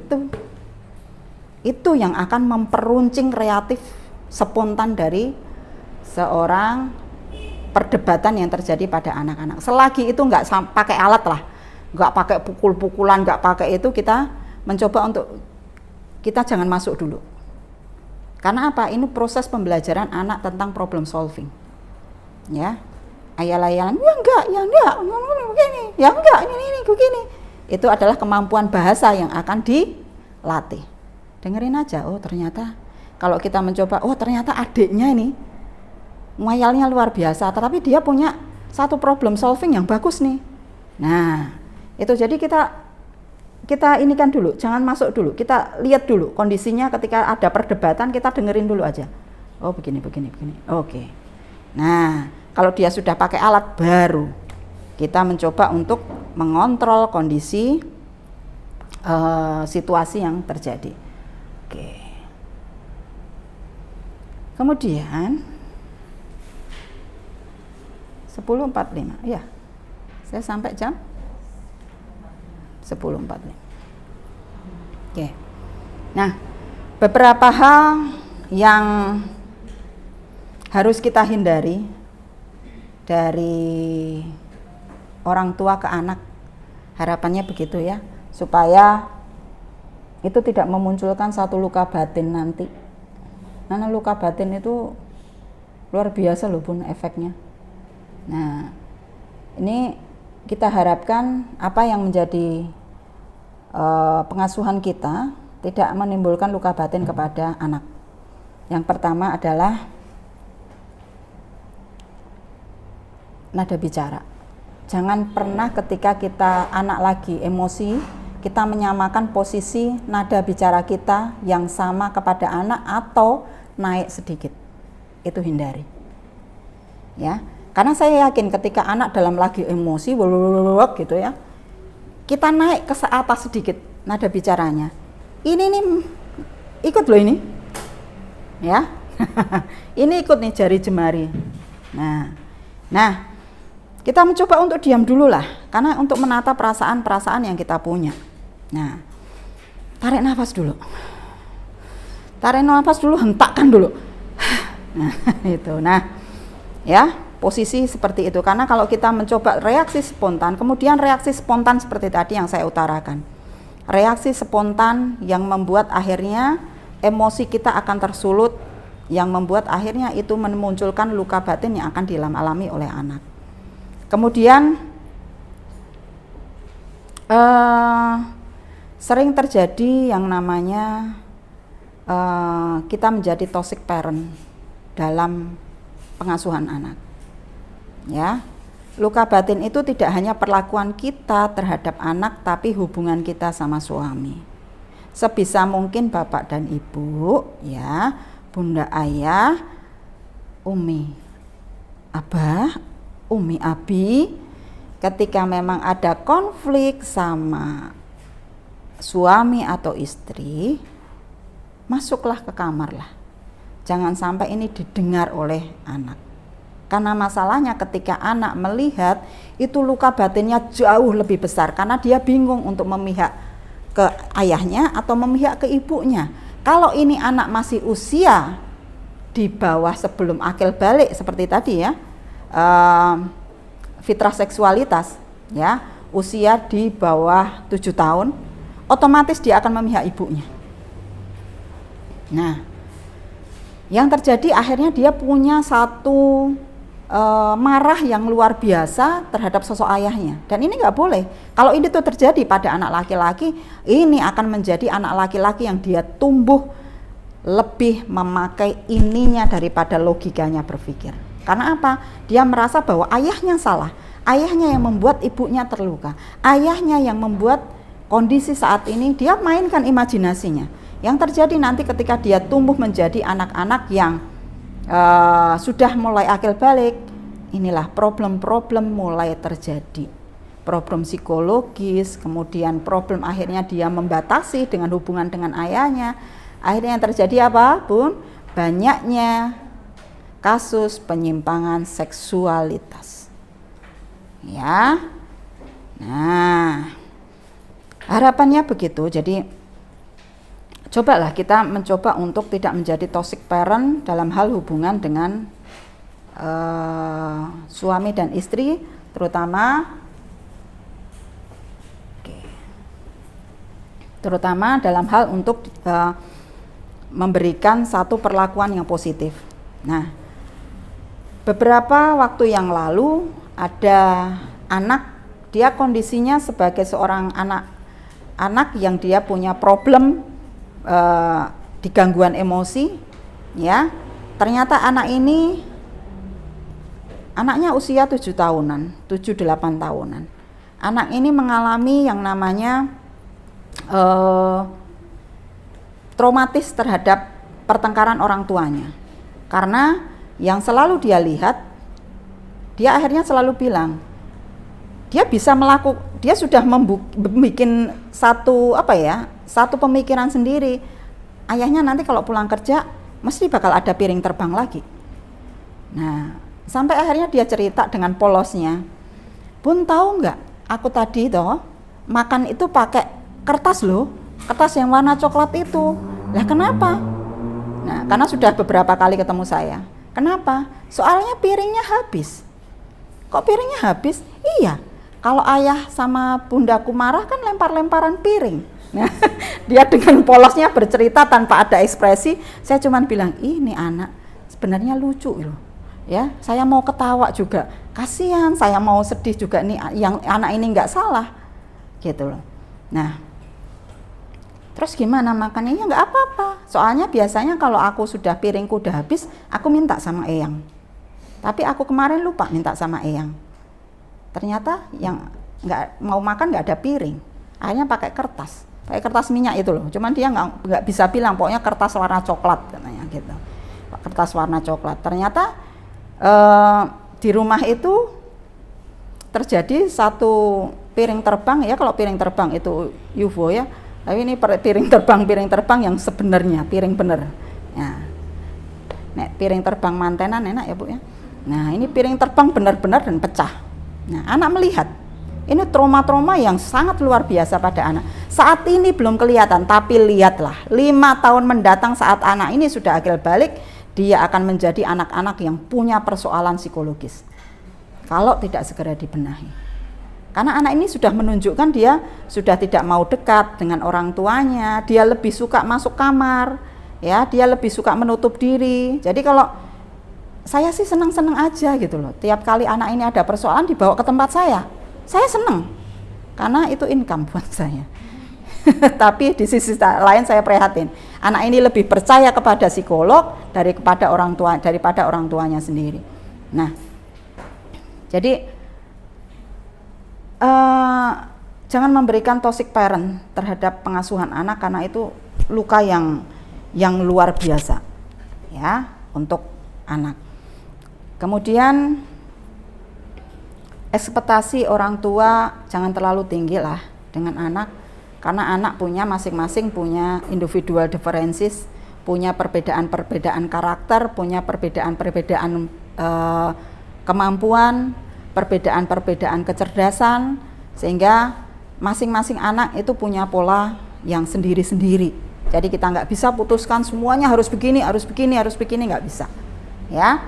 itu yang akan memperuncing reaktif spontan dari seorang perdebatan yang terjadi pada anak-anak. Selagi itu nggak pakai alat lah, nggak pakai pukul-pukulan, nggak pakai itu, kita mencoba untuk kita jangan masuk dulu. Karena apa? Ini proses pembelajaran anak tentang problem solving. Ya, ayal-ayalan, ya enggak, begini, ya enggak, ini begini. Itu adalah kemampuan bahasa yang akan dilatih. Dengerin aja, oh ternyata kalau kita mencoba, oh ternyata adiknya ini ngayalnya luar biasa, tetapi dia punya satu problem solving yang bagus nih. Nah, itu jadi kita inikan dulu, jangan masuk dulu, kita lihat dulu kondisinya. Ketika ada perdebatan, kita dengerin dulu aja. Oh begini. Oke. Nah, kalau dia sudah pakai alat, baru kita mencoba untuk mengontrol kondisi situasi yang terjadi. Oke. Kemudian 10.45, ya, saya sampai jam 10.45. Oke. Nah, beberapa hal yang harus kita hindari dari orang tua ke anak, harapannya begitu ya, supaya itu tidak memunculkan satu luka batin nanti. Karena luka batin itu luar biasa loh Bun efeknya. Nah, ini kita harapkan apa yang menjadi pengasuhan kita tidak menimbulkan luka batin kepada anak. Yang pertama adalah nada bicara. Jangan pernah ketika kita anak lagi emosi, kita menyamakan posisi nada bicara kita yang sama kepada anak atau naik sedikit. Itu hindari. Ya, karena saya yakin ketika anak dalam lagi emosi gitu ya, kita naik ke atas sedikit nada bicaranya. Ini nih ikut loh ini. Ya. Ini ikut nih jari jemari. Nah, kita mencoba untuk diam dulu lah, karena untuk menata perasaan-perasaan yang kita punya. Nah, tarik nafas dulu. Tarik nafas dulu, hentakkan dulu. Nah, itu. Nah, ya, posisi seperti itu. Karena kalau kita mencoba reaksi spontan, kemudian reaksi spontan seperti tadi yang saya utarakan. Reaksi spontan yang membuat akhirnya emosi kita akan tersulut, yang membuat akhirnya itu memunculkan luka batin yang akan dialami oleh anak. Kemudian sering terjadi yang namanya kita menjadi toxic parent dalam pengasuhan anak. Ya, luka batin itu tidak hanya perlakuan kita terhadap anak, tapi hubungan kita sama suami. Sebisa mungkin bapak dan ibu, ya, bunda ayah, umi abah, umi abi, ketika memang ada konflik sama suami atau istri, masuklah ke kamar lah. Jangan sampai ini didengar oleh anak. Karena masalahnya ketika anak melihat, itu luka batinnya jauh lebih besar, karena dia bingung untuk memihak ke ayahnya atau memihak ke ibunya. Kalau ini anak masih usia di bawah sebelum akil balik seperti tadi ya, fitrah seksualitas ya, usia di bawah 7 tahun, otomatis dia akan memihak ibunya. Nah, yang terjadi akhirnya dia punya satu marah yang luar biasa terhadap sosok ayahnya, dan ini nggak boleh. Kalau ini tuh terjadi pada anak laki-laki, ini akan menjadi anak laki-laki yang dia tumbuh lebih memakai ininya daripada logikanya berpikir. Karena apa? Dia merasa bahwa ayahnya salah, ayahnya yang membuat ibunya terluka, ayahnya yang membuat kondisi saat ini. Dia mainkan imajinasinya. Yang terjadi nanti ketika dia tumbuh menjadi anak-anak yang sudah mulai akil balik, inilah problem-problem mulai terjadi, problem psikologis, kemudian problem akhirnya dia membatasi dengan hubungan dengan ayahnya. Akhirnya yang terjadi apa, Bun? Banyaknya kasus penyimpangan seksualitas, ya. Nah, harapannya begitu. Jadi cobalah kita mencoba untuk tidak menjadi toxic parent dalam hal hubungan dengan suami dan istri, terutama dalam hal untuk memberikan satu perlakuan yang positif. Nah, beberapa waktu yang lalu ada anak, dia kondisinya sebagai seorang anak yang dia punya problem di gangguan emosi, ya. Ternyata anaknya usia 7 tahunan, 7-8 tahunan. Anak ini mengalami yang namanya traumatis terhadap pertengkaran orang tuanya. Karena yang selalu dia lihat, dia akhirnya selalu bilang, dia sudah membuat satu pemikiran sendiri. Ayahnya nanti kalau pulang kerja mesti bakal ada piring terbang lagi. Nah, sampai akhirnya dia cerita dengan polosnya, Bun, tahu nggak, aku tadi makan itu pakai kertas loh, kertas yang warna coklat itu. Lah kenapa? Nah, karena sudah beberapa kali ketemu saya. Kenapa? Soalnya piringnya habis. Kok piringnya habis? Iya, kalau ayah sama bundaku marah kan lempar-lemparan piring. Nah, dia dengan polosnya bercerita tanpa ada ekspresi. Saya cuman bilang, ini anak sebenarnya lucu loh. Ya, saya mau ketawa juga. Kasihan, saya mau sedih juga nih, yang anak ini nggak salah. Gitu loh. Nah, terus gimana makannya? Ya nggak apa-apa. Soalnya biasanya kalau aku sudah piringku udah habis, aku minta sama Eyang. Tapi aku kemarin lupa minta sama Eyang. Ternyata yang nggak mau makan nggak ada piring. Akhirnya pakai kertas minyak itu loh. Cuman dia nggak bisa bilang, pokoknya kertas warna coklat katanya gitu. Kertas warna coklat. Ternyata di rumah itu terjadi satu piring terbang ya. Kalau piring terbang itu UFO ya. Tapi ini piring terbang yang sebenarnya piring bener. Ya. Nek piring terbang mantenan enak ya Bu ya. Nah ini piring terbang benar-benar dan pecah. Nah anak melihat, ini trauma-trauma yang sangat luar biasa pada anak. Saat ini belum kelihatan, tapi lihatlah 5 tahun mendatang saat anak ini sudah akil balik, dia akan menjadi anak-anak yang punya persoalan psikologis kalau tidak segera dibenahi. Karena anak ini sudah menunjukkan dia sudah tidak mau dekat dengan orang tuanya, dia lebih suka masuk kamar, ya, dia lebih suka menutup diri. Jadi kalau saya sih senang-senang aja gitu loh. Tiap kali anak ini ada persoalan dibawa ke tempat saya senang karena itu income buat saya. Tapi di sisi lain saya prihatin. Anak ini lebih percaya kepada psikolog daripada orang tuanya sendiri. Nah, jadi jangan memberikan toxic parent terhadap pengasuhan anak karena itu luka yang luar biasa ya untuk anak. Kemudian ekspektasi orang tua jangan terlalu tinggi lah dengan anak, karena anak punya masing-masing punya individual differences, punya perbedaan-perbedaan karakter, punya perbedaan-perbedaan kemampuan, perbedaan-perbedaan kecerdasan, sehingga masing-masing anak itu punya pola yang sendiri-sendiri. Jadi kita nggak bisa putuskan semuanya harus begini, nggak bisa. Ya,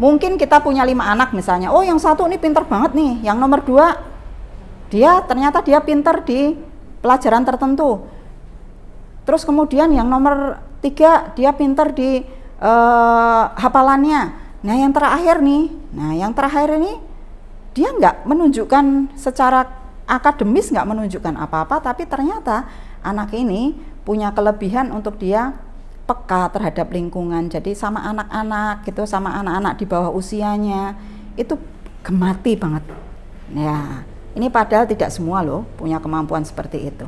mungkin kita punya 5 anak misalnya. Oh, yang satu ini pinter banget nih, yang nomor 2 ternyata dia pinter di pelajaran tertentu. Terus kemudian yang nomor 3 dia pinter di hafalannya. Nah, yang terakhir ini dia nggak menunjukkan secara akademis, nggak menunjukkan apa-apa, tapi ternyata anak ini punya kelebihan untuk dia peka terhadap lingkungan. Jadi sama anak-anak gitu, sama anak-anak di bawah usianya itu gemati banget. Ya, ini padahal tidak semua loh punya kemampuan seperti itu.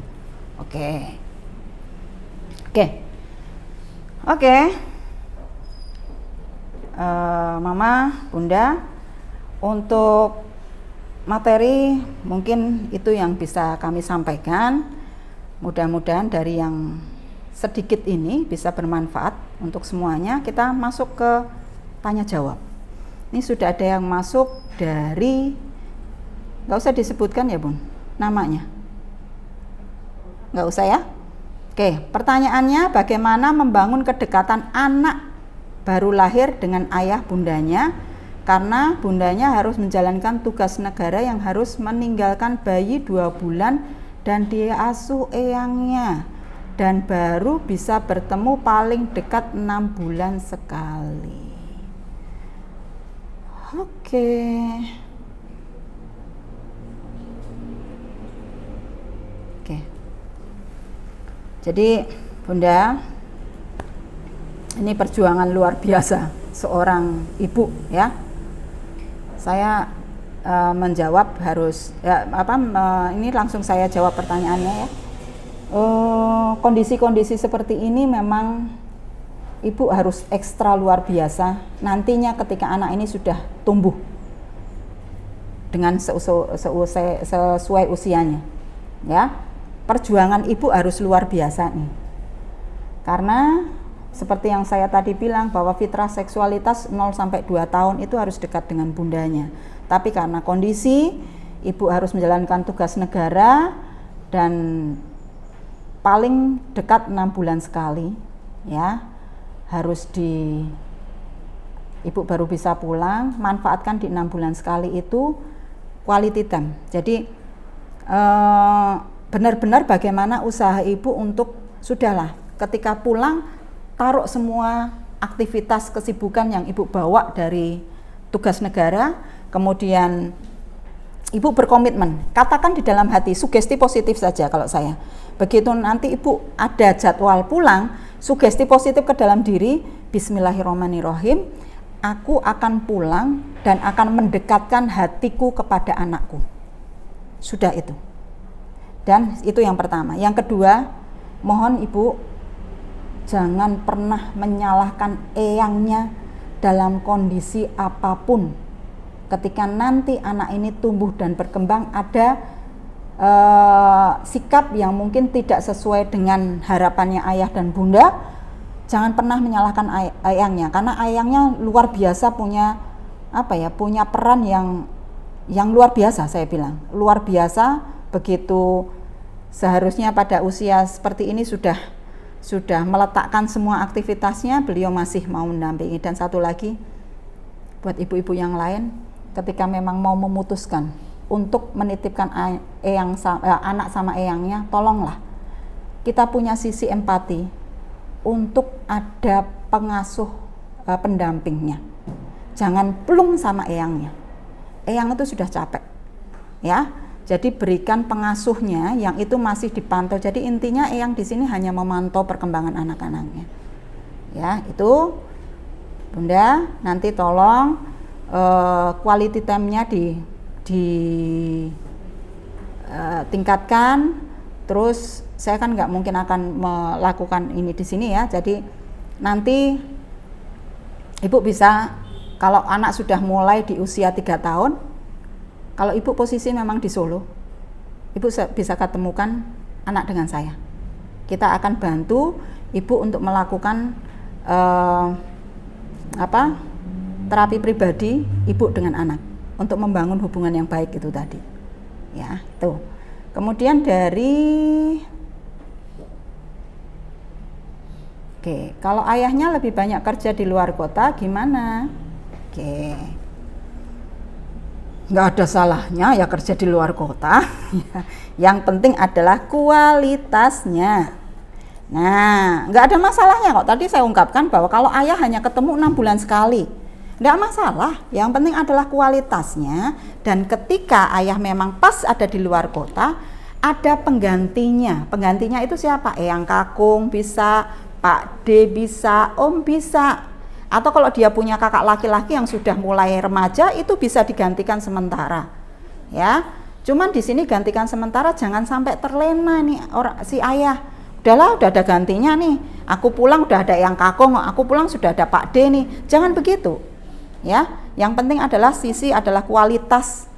Oke. Mama, Bunda, untuk materi mungkin itu yang bisa kami sampaikan. Mudah-mudahan dari yang sedikit ini bisa bermanfaat untuk semuanya. Kita masuk ke tanya jawab. Ini sudah ada yang masuk dari, nggak usah disebutkan ya Bun namanya, nggak usah ya. Oke, pertanyaannya, bagaimana membangun kedekatan anak baru lahir dengan ayah bundanya, karena bundanya harus menjalankan tugas negara yang harus meninggalkan bayi 2 bulan dan diasuh eyangnya, dan baru bisa bertemu paling dekat 6 bulan sekali. Oke. Jadi Bunda, ini perjuangan luar biasa seorang ibu ya. Saya menjawab harus ini langsung saya jawab pertanyaannya ya. Kondisi-kondisi seperti ini memang ibu harus ekstra luar biasa nantinya ketika anak ini sudah tumbuh dengan sesuai usianya ya. Perjuangan ibu harus luar biasa nih, karena seperti yang saya tadi bilang bahwa fitrah seksualitas 0-2 tahun itu harus dekat dengan bundanya. Tapi karena kondisi ibu harus menjalankan tugas negara dan paling dekat 6 bulan sekali ya, ibu baru bisa pulang. Manfaatkan di 6 bulan sekali itu quality time. Jadi benar-benar bagaimana usaha ibu untuk sudahlah ketika pulang taruh semua aktivitas kesibukan yang ibu bawa dari tugas negara, kemudian ibu berkomitmen, katakan di dalam hati, sugesti positif saja kalau saya. Begitu nanti ibu ada jadwal pulang, sugesti positif ke dalam diri, bismillahirrahmanirrahim, aku akan pulang dan akan mendekatkan hatiku kepada anakku. Sudah itu. Dan itu yang pertama. Yang kedua, mohon ibu jangan pernah menyalahkan eyangnya dalam kondisi apapun. Ketika nanti anak ini tumbuh dan berkembang, ada sikap yang mungkin tidak sesuai dengan harapannya ayah dan bunda, jangan pernah menyalahkan ayangnya, karena ayangnya luar biasa punya punya peran yang luar biasa. Saya bilang luar biasa, begitu seharusnya pada usia seperti ini sudah meletakkan semua aktivitasnya, beliau masih mau mendampingi. Dan satu lagi buat ibu-ibu yang lain, ketika memang mau memutuskan untuk menitipkan anak sama eyangnya, tolonglah kita punya sisi empati untuk ada pengasuh pendampingnya. Jangan plung sama eyangnya. Eyang itu sudah capek, ya. Jadi berikan pengasuhnya yang itu masih dipantau. Jadi intinya eyang di sini hanya memantau perkembangan anak-anaknya. Ya, itu Bunda nanti tolong quality time-nya tingkatkan. Terus saya kan nggak mungkin akan melakukan ini di sini ya. Jadi nanti ibu bisa, kalau anak sudah mulai di usia 3 tahun, kalau ibu posisi memang di Solo, ibu bisa ketemukan anak dengan saya. Kita akan bantu ibu untuk melakukan terapi pribadi ibu dengan anak untuk membangun hubungan yang baik itu tadi. Ya, itu. Kemudian kalau ayahnya lebih banyak kerja di luar kota gimana? Nggak ada salahnya ya kerja di luar kota. Yang penting adalah kualitasnya. Nah, nggak ada masalahnya kok. Tadi saya ungkapkan bahwa kalau ayah hanya ketemu 6 bulan sekali, nggak masalah. Yang penting adalah kualitasnya. Dan ketika ayah memang pas ada di luar kota, ada penggantinya. Penggantinya itu siapa? Eyang kakung bisa, Pak D bisa, Om bisa. Atau kalau dia punya kakak laki-laki yang sudah mulai remaja, itu bisa digantikan sementara. Ya. Cuman di sini gantikan sementara, jangan sampai terlena nih si ayah. Udahlah, udah ada gantinya nih. Aku pulang udah ada Eyang kakung, aku pulang sudah ada Pak D nih. Jangan begitu. Ya. Yang penting adalah kualitas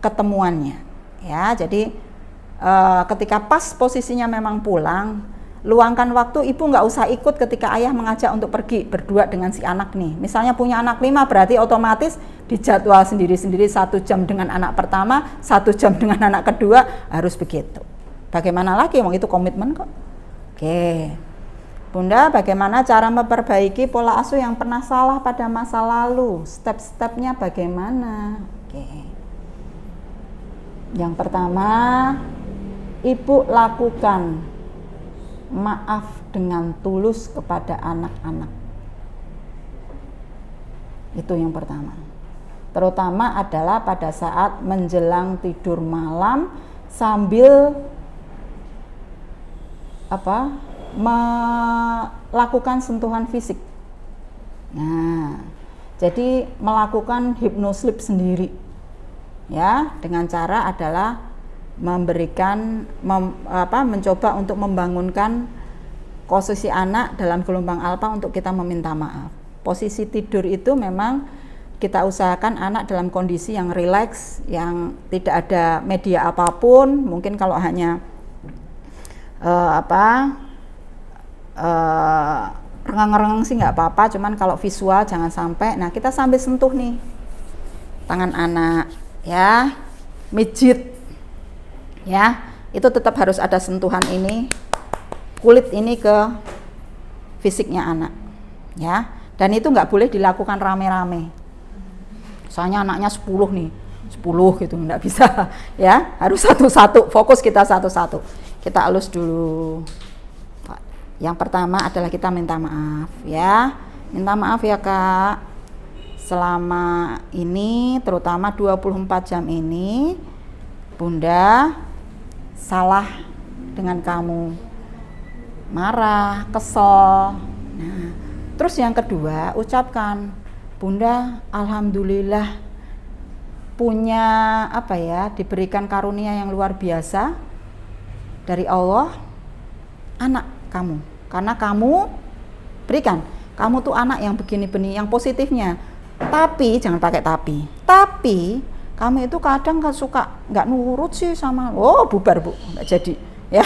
ketemuannya. Ya, jadi ketika pas posisinya memang pulang, luangkan waktu. Ibu nggak usah ikut ketika ayah mengajak untuk pergi berdua dengan si anak nih. Misalnya punya anak 5, berarti otomatis dijadwal sendiri-sendiri, 1 jam dengan anak pertama, 1 jam dengan anak kedua, harus begitu. Bagaimana lagi, itu komitmen kok. Oke, Bunda, bagaimana cara memperbaiki pola asuh yang pernah salah pada masa lalu? Step-stepnya bagaimana? Yang pertama, ibu lakukan maaf dengan tulus kepada anak-anak. Itu yang pertama. Terutama adalah pada saat menjelang tidur malam sambil melakukan sentuhan fisik. Nah, jadi melakukan hypnosleep sendiri. Ya, dengan cara adalah mencoba untuk membangunkan posisi anak dalam gelombang alfa untuk kita meminta maaf. Posisi tidur itu memang kita usahakan anak dalam kondisi yang rileks, yang tidak ada media apapun. Mungkin kalau hanya rengang-rengang sih nggak apa-apa, cuman kalau visual jangan sampai. Nah, kita sambil sentuh nih tangan anak, ya, mijit. Ya, itu tetap harus ada sentuhan ini, kulit ini ke fisiknya anak, ya. Dan itu nggak boleh dilakukan rame-rame. Soalnya anaknya 10 nih, 10 gitu, nggak bisa, ya. Harus satu-satu, fokus kita satu-satu. Kita elus dulu. Yang pertama adalah kita minta maaf, ya. Minta maaf ya Kak. Selama ini, terutama 24 jam ini, Bunda salah dengan kamu, marah, kesel. Nah, terus yang kedua, ucapkan, Bunda, alhamdulillah punya diberikan karunia yang luar biasa dari Allah, anak kamu. Karena kamu berikan, kamu tuh anak yang begini-begini, yang positifnya. Tapi jangan pakai tapi kamu itu kadang suka nggak nurut sih sama, bubar Bu, nggak jadi, ya.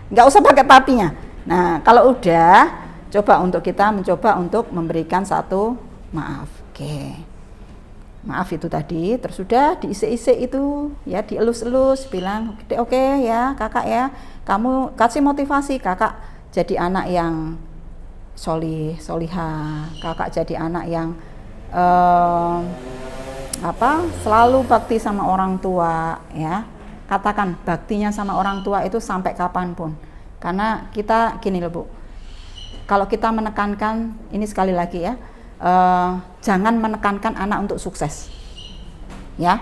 Nggak usah pakai tapinya. Nah, kalau udah coba untuk kita mencoba untuk memberikan satu maaf. Oke. Maaf itu tadi, terus sudah diisi-isi itu ya, dielus-elus, bilang oke ya kakak ya, kamu kasih motivasi kakak jadi anak yang solihah, kakak jadi anak yang selalu bakti sama orang tua ya. Katakan baktinya sama orang tua itu sampai kapanpun, karena kita gini loh Bu, kalau kita menekankan ini sekali lagi ya, jangan menekankan anak untuk sukses ya,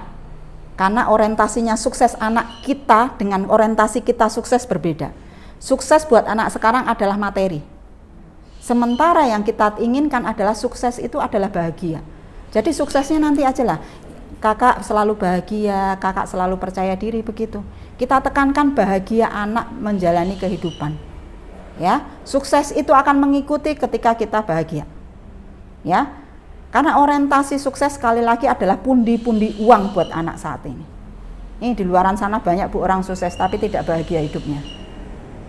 karena orientasinya sukses anak kita dengan orientasi kita sukses berbeda. Sukses buat anak sekarang adalah materi, sementara yang kita inginkan adalah sukses itu adalah bahagia. Jadi suksesnya nanti aja lah, kakak selalu bahagia, kakak selalu percaya diri, begitu. Kita tekankan bahagia anak menjalani kehidupan ya. Sukses itu akan mengikuti ketika kita bahagia ya, karena orientasi sukses sekali lagi adalah pundi-pundi uang buat anak saat ini. Ini di luaran sana banyak Bu orang sukses tapi tidak bahagia hidupnya.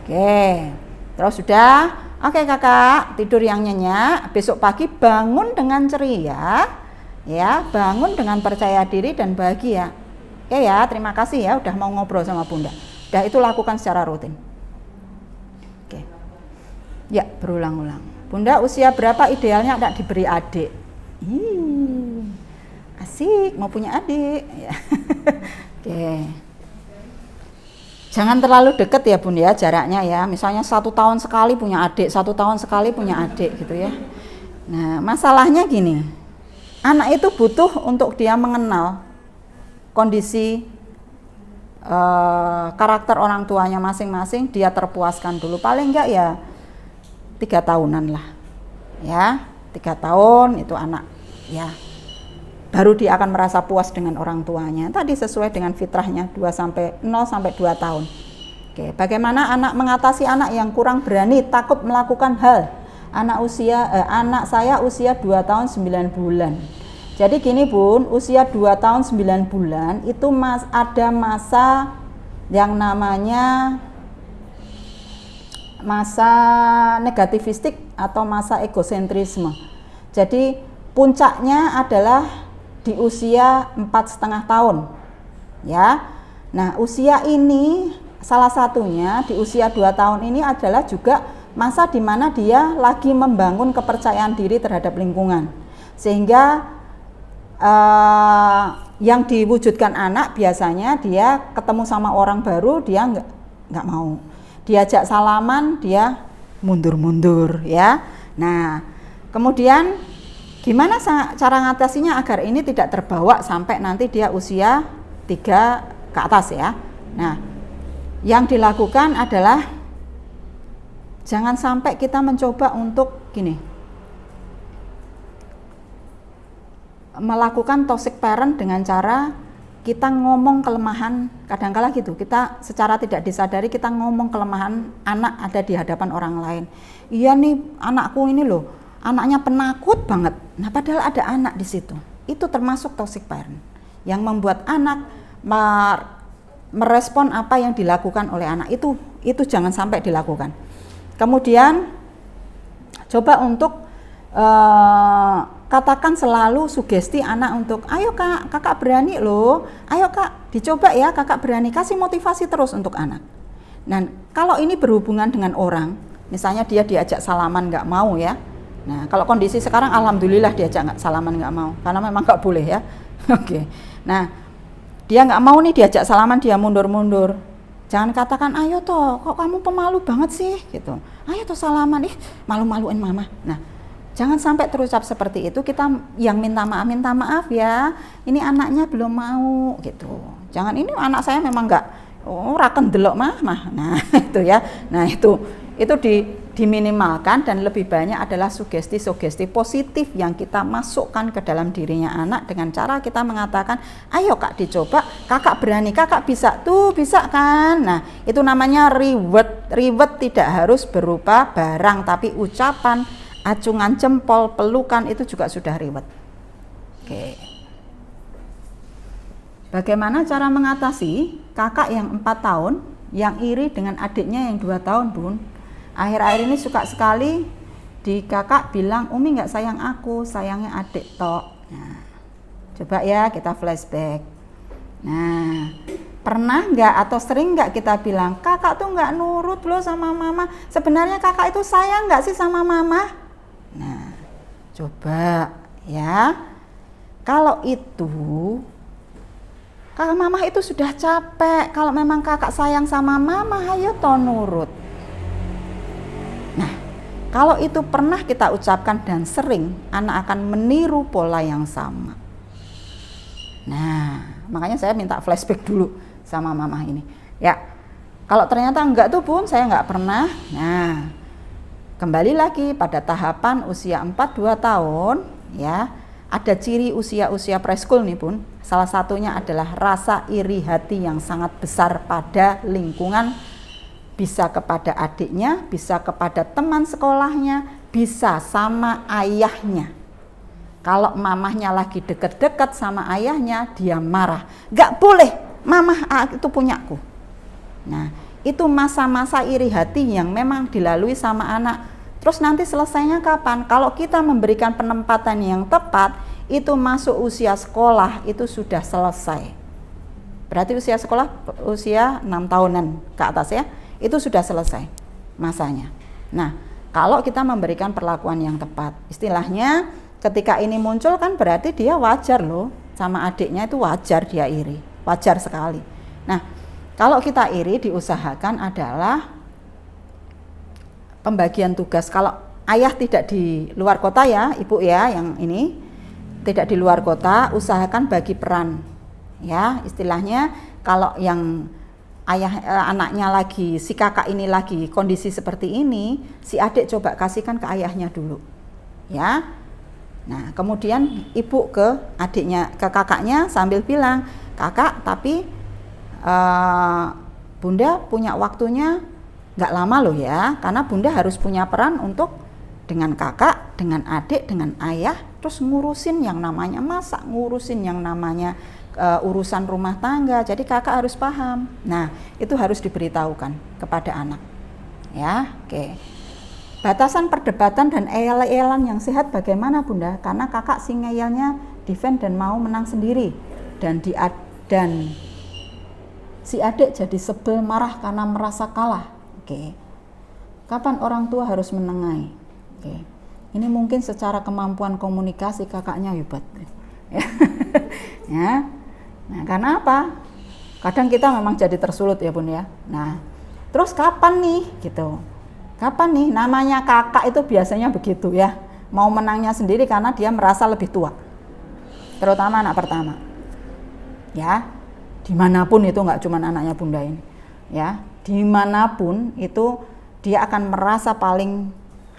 Oke, terus sudah, oke kakak tidur yang nyenyak, besok pagi bangun dengan ceria ya, bangun dengan percaya diri dan bahagia. Oke ya, terima kasih ya udah mau ngobrol sama Bunda. Udah, itu lakukan secara rutin. Oke ya, berulang-ulang. Bunda, usia berapa idealnya tak diberi adik? Asik, mau punya adik ya. Oke. Jangan terlalu deket ya Bunda ya jaraknya ya. Misalnya 1 tahun sekali punya adik, 1 tahun sekali punya adik gitu ya. Nah masalahnya gini, anak itu butuh untuk dia mengenal kondisi karakter orang tuanya masing-masing, dia terpuaskan dulu. Paling enggak ya 3 tahunan lah ya, 3 tahun itu anak ya, baru dia akan merasa puas dengan orang tuanya. Tadi sesuai dengan fitrahnya 0 sampai 2 tahun. Oke, bagaimana anak mengatasi anak yang kurang berani, takut melakukan hal? Anak saya usia 2 tahun 9 bulan. Jadi gini Bun, usia 2 tahun 9 bulan itu ada masa yang namanya masa negativistik atau masa egosentrisme. Jadi puncaknya adalah di usia 4,5 tahun ya. Nah usia ini salah satunya di usia 2 tahun ini adalah juga masa di mana dia lagi membangun kepercayaan diri terhadap lingkungan, sehingga yang diwujudkan anak biasanya dia ketemu sama orang baru dia nggak mau, diajak salaman dia mundur-mundur ya. Nah kemudian gimana cara ngatasinya agar ini tidak terbawa sampai nanti dia usia 3 ke atas ya. Nah yang dilakukan adalah jangan sampai kita mencoba untuk gini, melakukan toxic parent dengan cara kita ngomong kelemahan. Kadang-kala gitu, kita secara tidak disadari kita ngomong kelemahan anak ada di hadapan orang lain. Iya nih anakku ini loh, anaknya penakut banget. Nah padahal ada anak di situ. Itu termasuk toxic parent yang membuat anak merespon apa yang dilakukan oleh anak. Itu jangan sampai dilakukan. Kemudian coba untuk katakan selalu sugesti anak untuk ayo kakak berani loh, ayo kak dicoba ya, kakak berani, kasih motivasi terus untuk anak. Nah kalau ini berhubungan dengan orang, misalnya dia diajak salaman nggak mau ya. Nah kalau kondisi sekarang alhamdulillah diajak salaman nggak mau, karena memang nggak boleh ya. Oke. Nah dia nggak mau nih diajak salaman, dia mundur-mundur. Jangan katakan ayo toh, kok kamu pemalu banget sih gitu. Ayo toh salaman, malu-maluin mama. Nah jangan sampai terucap seperti itu. Kita yang minta maaf ya, ini anaknya belum mau gitu. Jangan, ini anak saya memang nggak raken delok mah. Nah itu ya. Nah itu diminimalkan, dan lebih banyak adalah sugesti-sugesti positif yang kita masukkan ke dalam dirinya anak dengan cara kita mengatakan, ayo kak dicoba, kakak berani, kakak bisa tuh, bisa kan. Nah itu namanya reward. Reward tidak harus berupa barang, tapi ucapan, acungan jempol, pelukan, itu juga sudah reward. Oke. Bagaimana cara mengatasi kakak yang 4 tahun yang iri dengan adiknya yang 2 tahun Bun? Akhir-akhir ini suka sekali adik kakak bilang, Umi nggak sayang aku, sayangnya adik tok. Nah, coba ya kita flashback. Nah, pernah nggak atau sering nggak kita bilang, kakak tuh nggak nurut loh sama mama. Sebenarnya kakak itu sayang nggak sih sama mama? Nah, coba ya. Kalau itu, kakak mama itu sudah capek. Kalau memang kakak sayang sama mama, ayo toh nurut. Nah, kalau itu pernah kita ucapkan dan sering, anak akan meniru pola yang sama. Nah, makanya saya minta flashback dulu sama mama ini. Ya, kalau ternyata enggak tuh Bun, saya enggak pernah. Nah, kembali lagi pada tahapan usia 4-2 tahun, ya, ada ciri usia-usia preschool nih Bun. Salah satunya adalah rasa iri hati yang sangat besar pada lingkungan, bisa kepada adiknya, bisa kepada teman sekolahnya, bisa sama ayahnya. Kalau mamahnya lagi deket-deket sama ayahnya, dia marah. Gak boleh, mamah itu punyaku. Nah, itu masa-masa iri hati yang memang dilalui sama anak. Terus nanti selesainya kapan? Kalau kita memberikan penempatan yang tepat, itu masuk usia sekolah, itu sudah selesai. Berarti usia sekolah, usia 6 tahunan ke atas ya. Itu sudah selesai masanya. Nah, kalau kita memberikan perlakuan yang tepat, istilahnya ketika ini muncul kan berarti dia wajar loh, sama adiknya itu wajar dia iri, wajar sekali. Nah, kalau kita iri diusahakan adalah pembagian tugas. Kalau ayah tidak di luar kota ya, ibu ya yang ini tidak di luar kota, usahakan bagi peran. Ya, istilahnya kalau yang anaknya lagi, si kakak ini lagi kondisi seperti ini, si adik coba kasihkan ke ayahnya dulu, ya. Nah, kemudian ibu ke adiknya, ke kakaknya sambil bilang, kakak, tapi bunda punya waktunya nggak lama loh ya, karena bunda harus punya peran untuk dengan kakak, dengan adik, dengan ayah, terus ngurusin yang namanya masak, ngurusin yang namanya urusan rumah tangga. Jadi kakak harus paham. Nah, itu harus diberitahukan kepada anak. Ya, oke. Batasan perdebatan dan eyel-eyelan yang sehat bagaimana Bunda? Karena kakak si ngeyelnya defend dan mau menang sendiri. Dan si adik jadi sebel marah karena merasa kalah. Oke. Kapan orang tua harus menengahi? Oke. Ini mungkin secara kemampuan komunikasi kakaknya hebat. Ya. Nah, karena apa? Kadang kita memang jadi tersulut ya Bun ya. Nah, terus kapan nih gitu? Kapan nih? Namanya kakak itu biasanya begitu ya. Mau menangnya sendiri karena dia merasa lebih tua. Terutama anak pertama. Ya, dimanapun itu nggak cuma anaknya Bunda ini. Ya, dimanapun itu dia akan merasa paling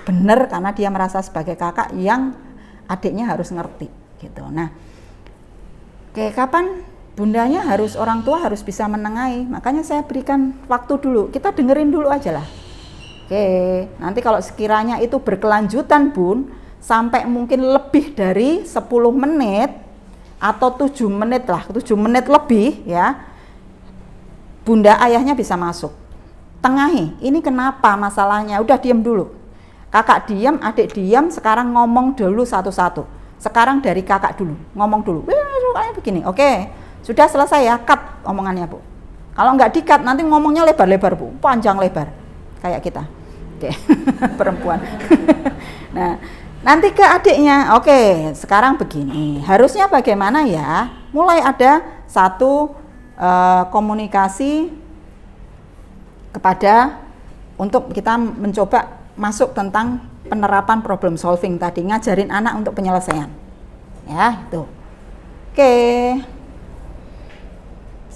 benar karena dia merasa sebagai kakak yang adiknya harus ngerti gitu. Nah, oke, kapan bundanya harus, orang tua harus bisa menengahi. Makanya saya berikan waktu dulu, kita dengerin dulu aja lah. Oke, nanti kalau sekiranya itu berkelanjutan Bun, sampai mungkin lebih dari 10 menit atau 7 menit lah, 7 menit lebih ya, bunda ayahnya bisa masuk, tengahi, ini kenapa masalahnya, udah diam dulu. Kakak diam, adik diam, sekarang ngomong dulu satu-satu. Sekarang dari kakak dulu, ngomong dulu, kayak begini, oke. Sudah selesai ya, cut omongannya Bu. Kalau nggak di-cut nanti ngomongnya lebar-lebar Bu, panjang lebar kayak kita. Oke. Perempuan. Nah, nanti ke adiknya, oke, sekarang begini. Harusnya bagaimana ya? Mulai ada satu komunikasi kepada untuk kita mencoba masuk tentang penerapan problem solving tadi, ngajarin anak untuk penyelesaian. Ya, itu. Oke.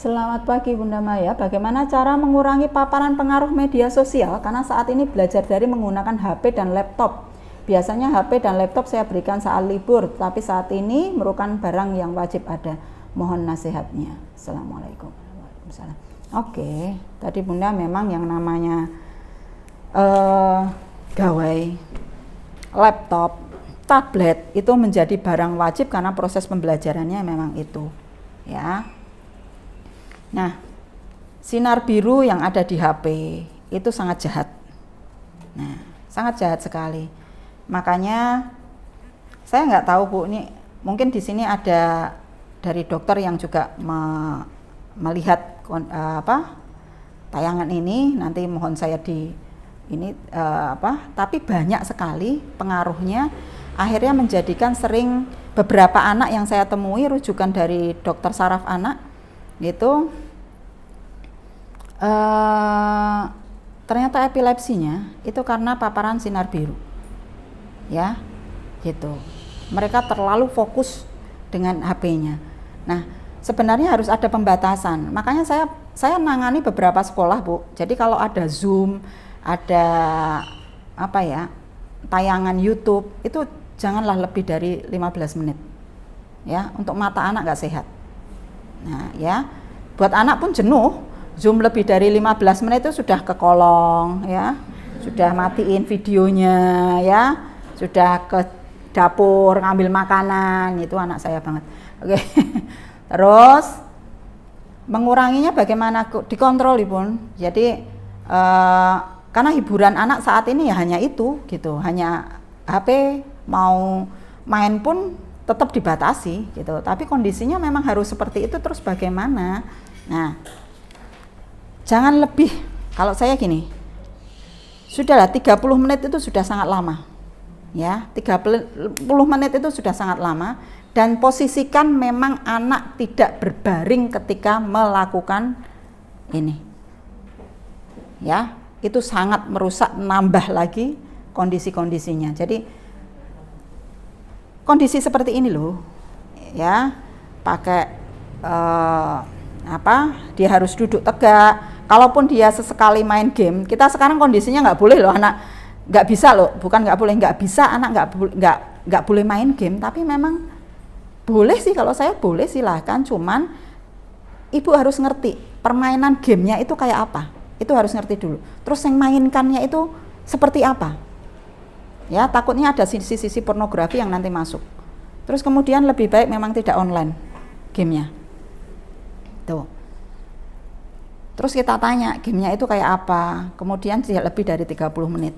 Selamat pagi Bunda Maya, bagaimana cara mengurangi paparan pengaruh media sosial? Karena saat ini belajar dari menggunakan HP dan laptop. Biasanya HP dan laptop saya berikan saat libur, tapi saat ini merupakan barang yang wajib ada. Mohon nasihatnya. Assalamualaikum. Waalaikumsalam. Oke, tadi Bunda memang yang namanya gawai, laptop, tablet itu menjadi barang wajib karena proses pembelajarannya memang itu. Ya. Nah, sinar biru yang ada di HP itu sangat jahat. Nah, sangat jahat sekali. Makanya saya nggak tahu Bu, ini mungkin di sini ada dari dokter yang juga melihat tayangan ini, nanti mohon saya tapi banyak sekali pengaruhnya, akhirnya menjadikan sering beberapa anak yang saya temui rujukan dari dokter saraf anak itu ternyata epilepsinya itu karena paparan sinar biru, ya gitu. Mereka terlalu fokus dengan HP-nya. Nah, sebenarnya harus ada pembatasan. Makanya saya nangani beberapa sekolah, Bu. Jadi kalau ada Zoom, ada tayangan YouTube, itu janganlah lebih dari 15 menit. Ya, untuk mata anak nggak sehat. Nah, ya. Buat anak pun jenuh. Zoom lebih dari 15 menit itu sudah kekolong, ya. Sudah matiin videonya, ya. Sudah ke dapur ngambil makanan, itu anak saya banget. Oke. Terus menguranginya bagaimana? Dikontrol Ibu. Jadi karena hiburan anak saat ini ya hanya itu gitu, hanya HP, mau main pun tetap dibatasi gitu. Tapi kondisinya memang harus seperti itu, terus bagaimana? Nah, jangan lebih, kalau saya gini, sudahlah 30 menit itu sudah sangat lama. Ya, 30 menit itu sudah sangat lama, dan posisikan memang anak tidak berbaring ketika melakukan ini. Ya, itu sangat merusak, nambah lagi kondisi-kondisinya. Jadi kondisi seperti ini loh, ya, pakai dia harus duduk tegak. Kalaupun dia sesekali main game, kita sekarang kondisinya nggak boleh loh anak, nggak bisa loh, bukan nggak bisa anak nggak boleh main game, tapi memang boleh sih, kalau saya boleh silahkan, cuman ibu harus ngerti permainan gamenya itu kayak apa, itu harus ngerti dulu. Terus yang mainkannya itu seperti apa, ya, takutnya ada sisi-sisi pornografi yang nanti masuk. Terus kemudian lebih baik memang tidak online gamenya tuh. Terus kita tanya gamenya itu kayak apa, kemudian tidak lebih dari 30 menit.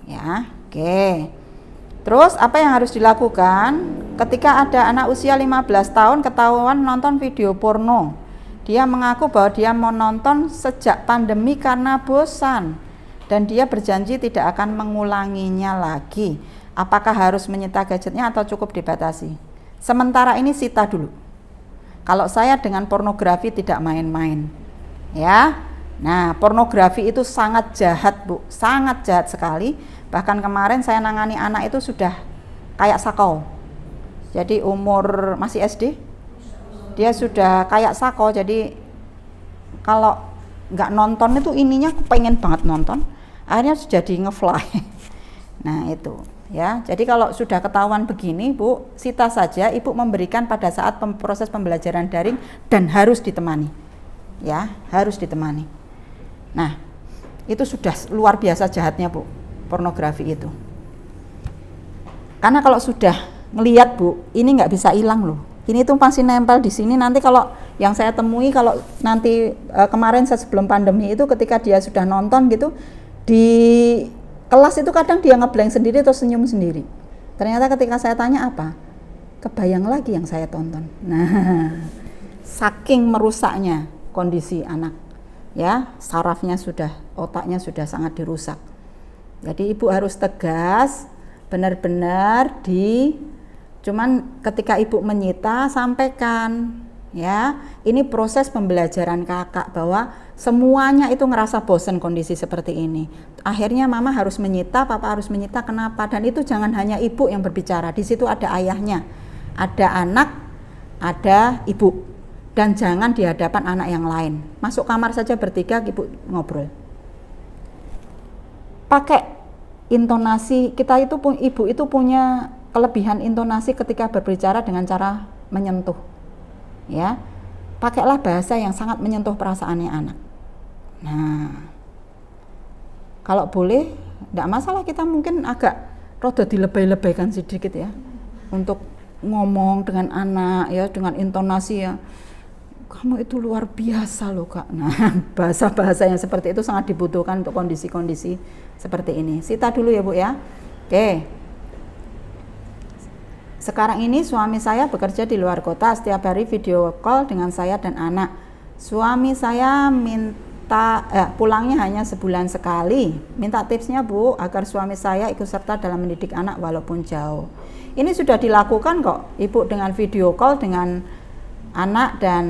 Ya, oke. Terus apa yang harus dilakukan ketika ada anak usia 15 tahun ketahuan nonton video porno? Dia mengaku bahwa dia mau nonton sejak pandemi karena bosan, dan dia berjanji tidak akan mengulanginya lagi. Apakah harus menyita gadgetnya atau cukup dibatasi? Sementara ini sita dulu. Kalau saya dengan pornografi tidak main-main, ya. Nah, pornografi itu sangat jahat, Bu, sangat jahat sekali. Bahkan kemarin saya nangani anak itu sudah kayak sakau. Jadi umur masih SD, dia sudah kayak sakau. Jadi kalau nggak nonton itu ininya pengen banget nonton, akhirnya jadi ngefly. Nah itu, ya. Jadi kalau sudah ketahuan begini, Bu, sita saja, Ibu memberikan pada saat proses pembelajaran daring, dan harus ditemani, ya, harus ditemani. Nah, itu sudah luar biasa jahatnya, Bu, pornografi itu. Karena kalau sudah ngelihat, Bu, ini nggak bisa hilang loh. Ini tuh pasti nempel di sini. Nanti kalau yang saya temui, kalau nanti kemarin sebelum pandemi itu ketika dia sudah nonton gitu di kelas itu kadang dia ngeblank sendiri atau senyum sendiri. Ternyata ketika saya tanya apa, kebayang lagi yang saya tonton. Nah, saking merusaknya kondisi anak. Ya, sarafnya sudah, otaknya sudah sangat dirusak. Jadi ibu harus tegas, benar-benar cuman ketika ibu menyita, sampaikan, ya, ini proses pembelajaran kakak, bahwa semuanya itu ngerasa bosan kondisi seperti ini. Akhirnya mama harus menyita, papa harus menyita, kenapa? Dan itu jangan hanya ibu yang berbicara, di situ ada ayahnya, ada anak, ada ibu. Dan jangan di hadapan anak yang lain. Masuk kamar saja bertiga, ibu ngobrol. Pakai intonasi, ibu itu punya kelebihan intonasi ketika berbicara dengan cara menyentuh. Ya. Pakailah bahasa yang sangat menyentuh perasaannya anak. Nah, kalau boleh, enggak masalah, kita mungkin agak rada dilebay-lebaykan sedikit ya. Untuk ngomong dengan anak ya, dengan intonasi ya, kamu itu luar biasa loh Kak. Nah, bahasa-bahasa yang seperti itu sangat dibutuhkan untuk kondisi-kondisi seperti ini. Sita dulu ya Bu ya. Oke. Sekarang ini suami saya bekerja di luar kota, setiap hari video call dengan saya dan anak. Suami saya minta pulangnya hanya sebulan sekali. Minta tipsnya Bu, agar suami saya ikut serta dalam mendidik anak walaupun jauh. Ini sudah dilakukan kok, Ibu, dengan video call dengan anak dan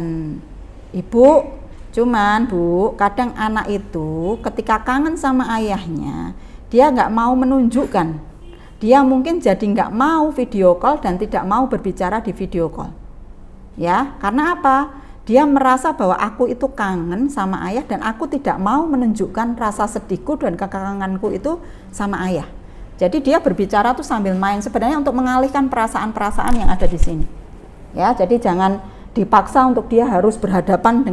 Ibu. Cuman Bu, kadang anak itu ketika kangen sama ayahnya, dia nggak mau menunjukkan. Dia mungkin jadi nggak mau video call dan tidak mau berbicara di video call. Ya, karena apa? Dia merasa bahwa aku itu kangen sama ayah dan aku tidak mau menunjukkan rasa sedihku dan kekanganku itu sama ayah. Jadi dia berbicara tuh sambil main, sebenarnya untuk mengalihkan perasaan-perasaan yang ada di sini. Ya, jadi jangan dipaksa untuk dia harus berhadapan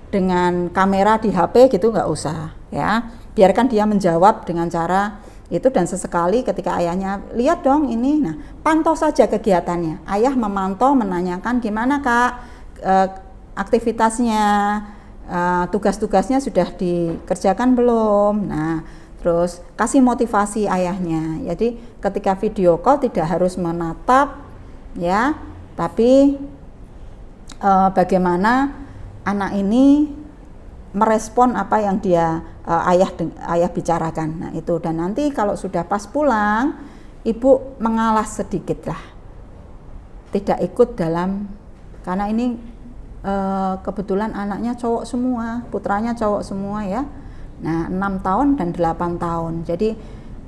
dengan kamera di HP gitu, nggak usah. Ya, biarkan dia menjawab dengan cara itu, dan sesekali ketika ayahnya lihat dong ini, nah pantau saja kegiatannya. Ayah memantau, menanyakan gimana Kak aktivitasnya, tugas-tugasnya sudah dikerjakan belum. Nah terus kasih motivasi ayahnya. Jadi ketika video call tidak harus menatap ya, tapi bagaimana anak ini merespon apa yang dia ayah bicarakan. Nah itu, dan nanti kalau sudah pas pulang, Ibu mengalah sedikit lah, tidak ikut dalam, karena ini kebetulan anaknya cowok semua, putranya cowok semua ya. Nah 6 tahun dan 8 tahun. Jadi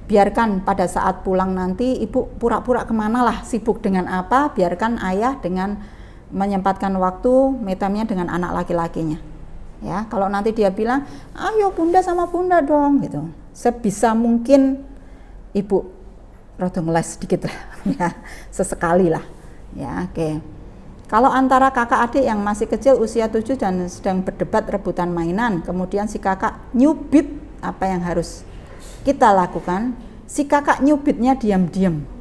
biarkan pada saat pulang nanti Ibu pura-pura kemana lah, sibuk dengan apa, biarkan ayah dengan menyempatkan waktu metamnya dengan anak laki-lakinya. Ya, kalau nanti dia bilang, ayo bunda sama bunda dong, gitu. Sebisa mungkin Ibu rada ngeles sedikit lah, ya, sesekali lah. Ya, oke. Kalau antara kakak adik yang masih kecil usia 7 dan sedang berdebat rebutan mainan, kemudian si kakak nyubit, apa yang harus kita lakukan? Si kakak nyubitnya diam-diam.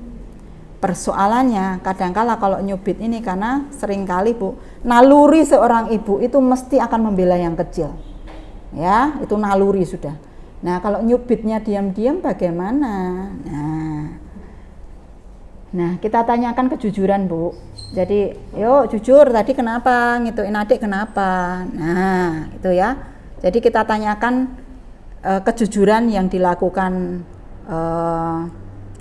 Persoalannya kadangkala kalau nyubit ini, karena seringkali Bu, naluri seorang ibu itu mesti akan membela yang kecil. Ya, itu naluri sudah. Nah, kalau nyubitnya diam-diam bagaimana? Nah, kita tanyakan kejujuran Bu. Jadi, yuk jujur tadi kenapa ngituin adik kenapa? Nah, itu ya. Jadi kita tanyakan kejujuran yang dilakukan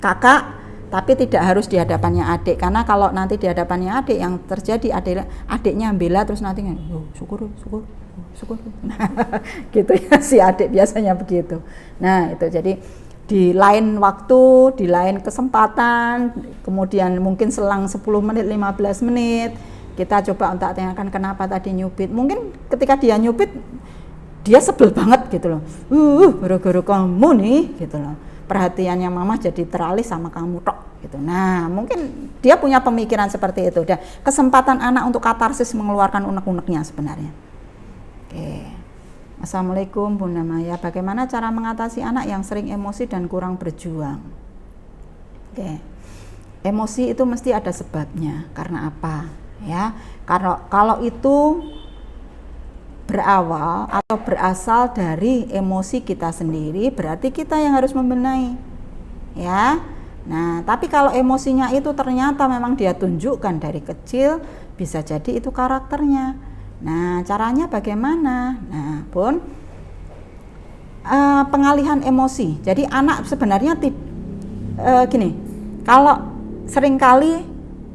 kakak, tapi tidak harus di hadapannya adik, karena kalau nanti di hadapannya adik yang terjadi adiknya bela terus nanti syukur nah, gitu ya, si adik biasanya begitu. Nah itu, jadi di lain waktu, di lain kesempatan, kemudian mungkin selang 10 menit 15 menit kita coba untuk tanyakan kenapa tadi nyubit. Mungkin ketika dia nyubit dia sebel banget gitu loh, gara-gara kamu nih gitu loh, perhatiannya mama jadi teralih sama kamu tok gitu. Nah mungkin dia punya pemikiran seperti itu, dan kesempatan anak untuk katarsis mengeluarkan unek-uneknya sebenarnya. Oke. Assalamualaikum Bunda Maya, bagaimana cara mengatasi anak yang sering emosi dan kurang berjuang? Oke. Emosi itu mesti ada sebabnya, karena apa ya? Kalau itu berawal atau berasal dari emosi kita sendiri, berarti kita yang harus membenahi ya. Nah tapi kalau emosinya itu ternyata memang dia tunjukkan dari kecil, bisa jadi itu karakternya. Nah caranya bagaimana? Nah Bun, pengalihan emosi. Jadi anak sebenarnya gini, kalau seringkali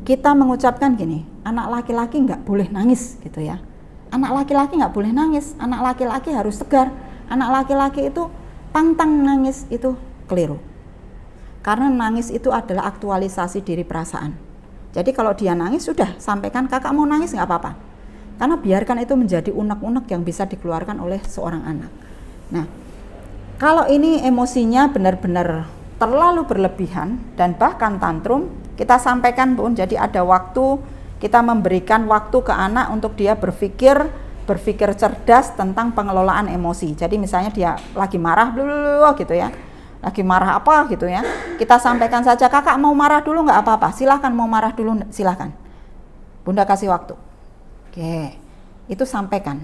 kita mengucapkan gini, anak laki-laki nggak boleh nangis gitu ya. Anak laki-laki nggak boleh nangis, anak laki-laki harus tegar, anak laki-laki itu pantang nangis, itu keliru. Karena nangis itu adalah aktualisasi diri perasaan. Jadi kalau dia nangis, sudah sampaikan kakak mau nangis nggak apa-apa. Karena biarkan itu menjadi unek-unek yang bisa dikeluarkan oleh seorang anak. Nah, kalau ini emosinya benar-benar terlalu berlebihan dan bahkan tantrum, kita sampaikan Bun, jadi ada waktu, kita memberikan waktu ke anak untuk dia berpikir cerdas tentang pengelolaan emosi. Jadi misalnya dia lagi marah gitu ya, lagi marah apa gitu ya, kita sampaikan saja, kakak mau marah dulu nggak apa-apa, silahkan mau marah dulu silahkan, Bunda kasih waktu. Oke, itu sampaikan.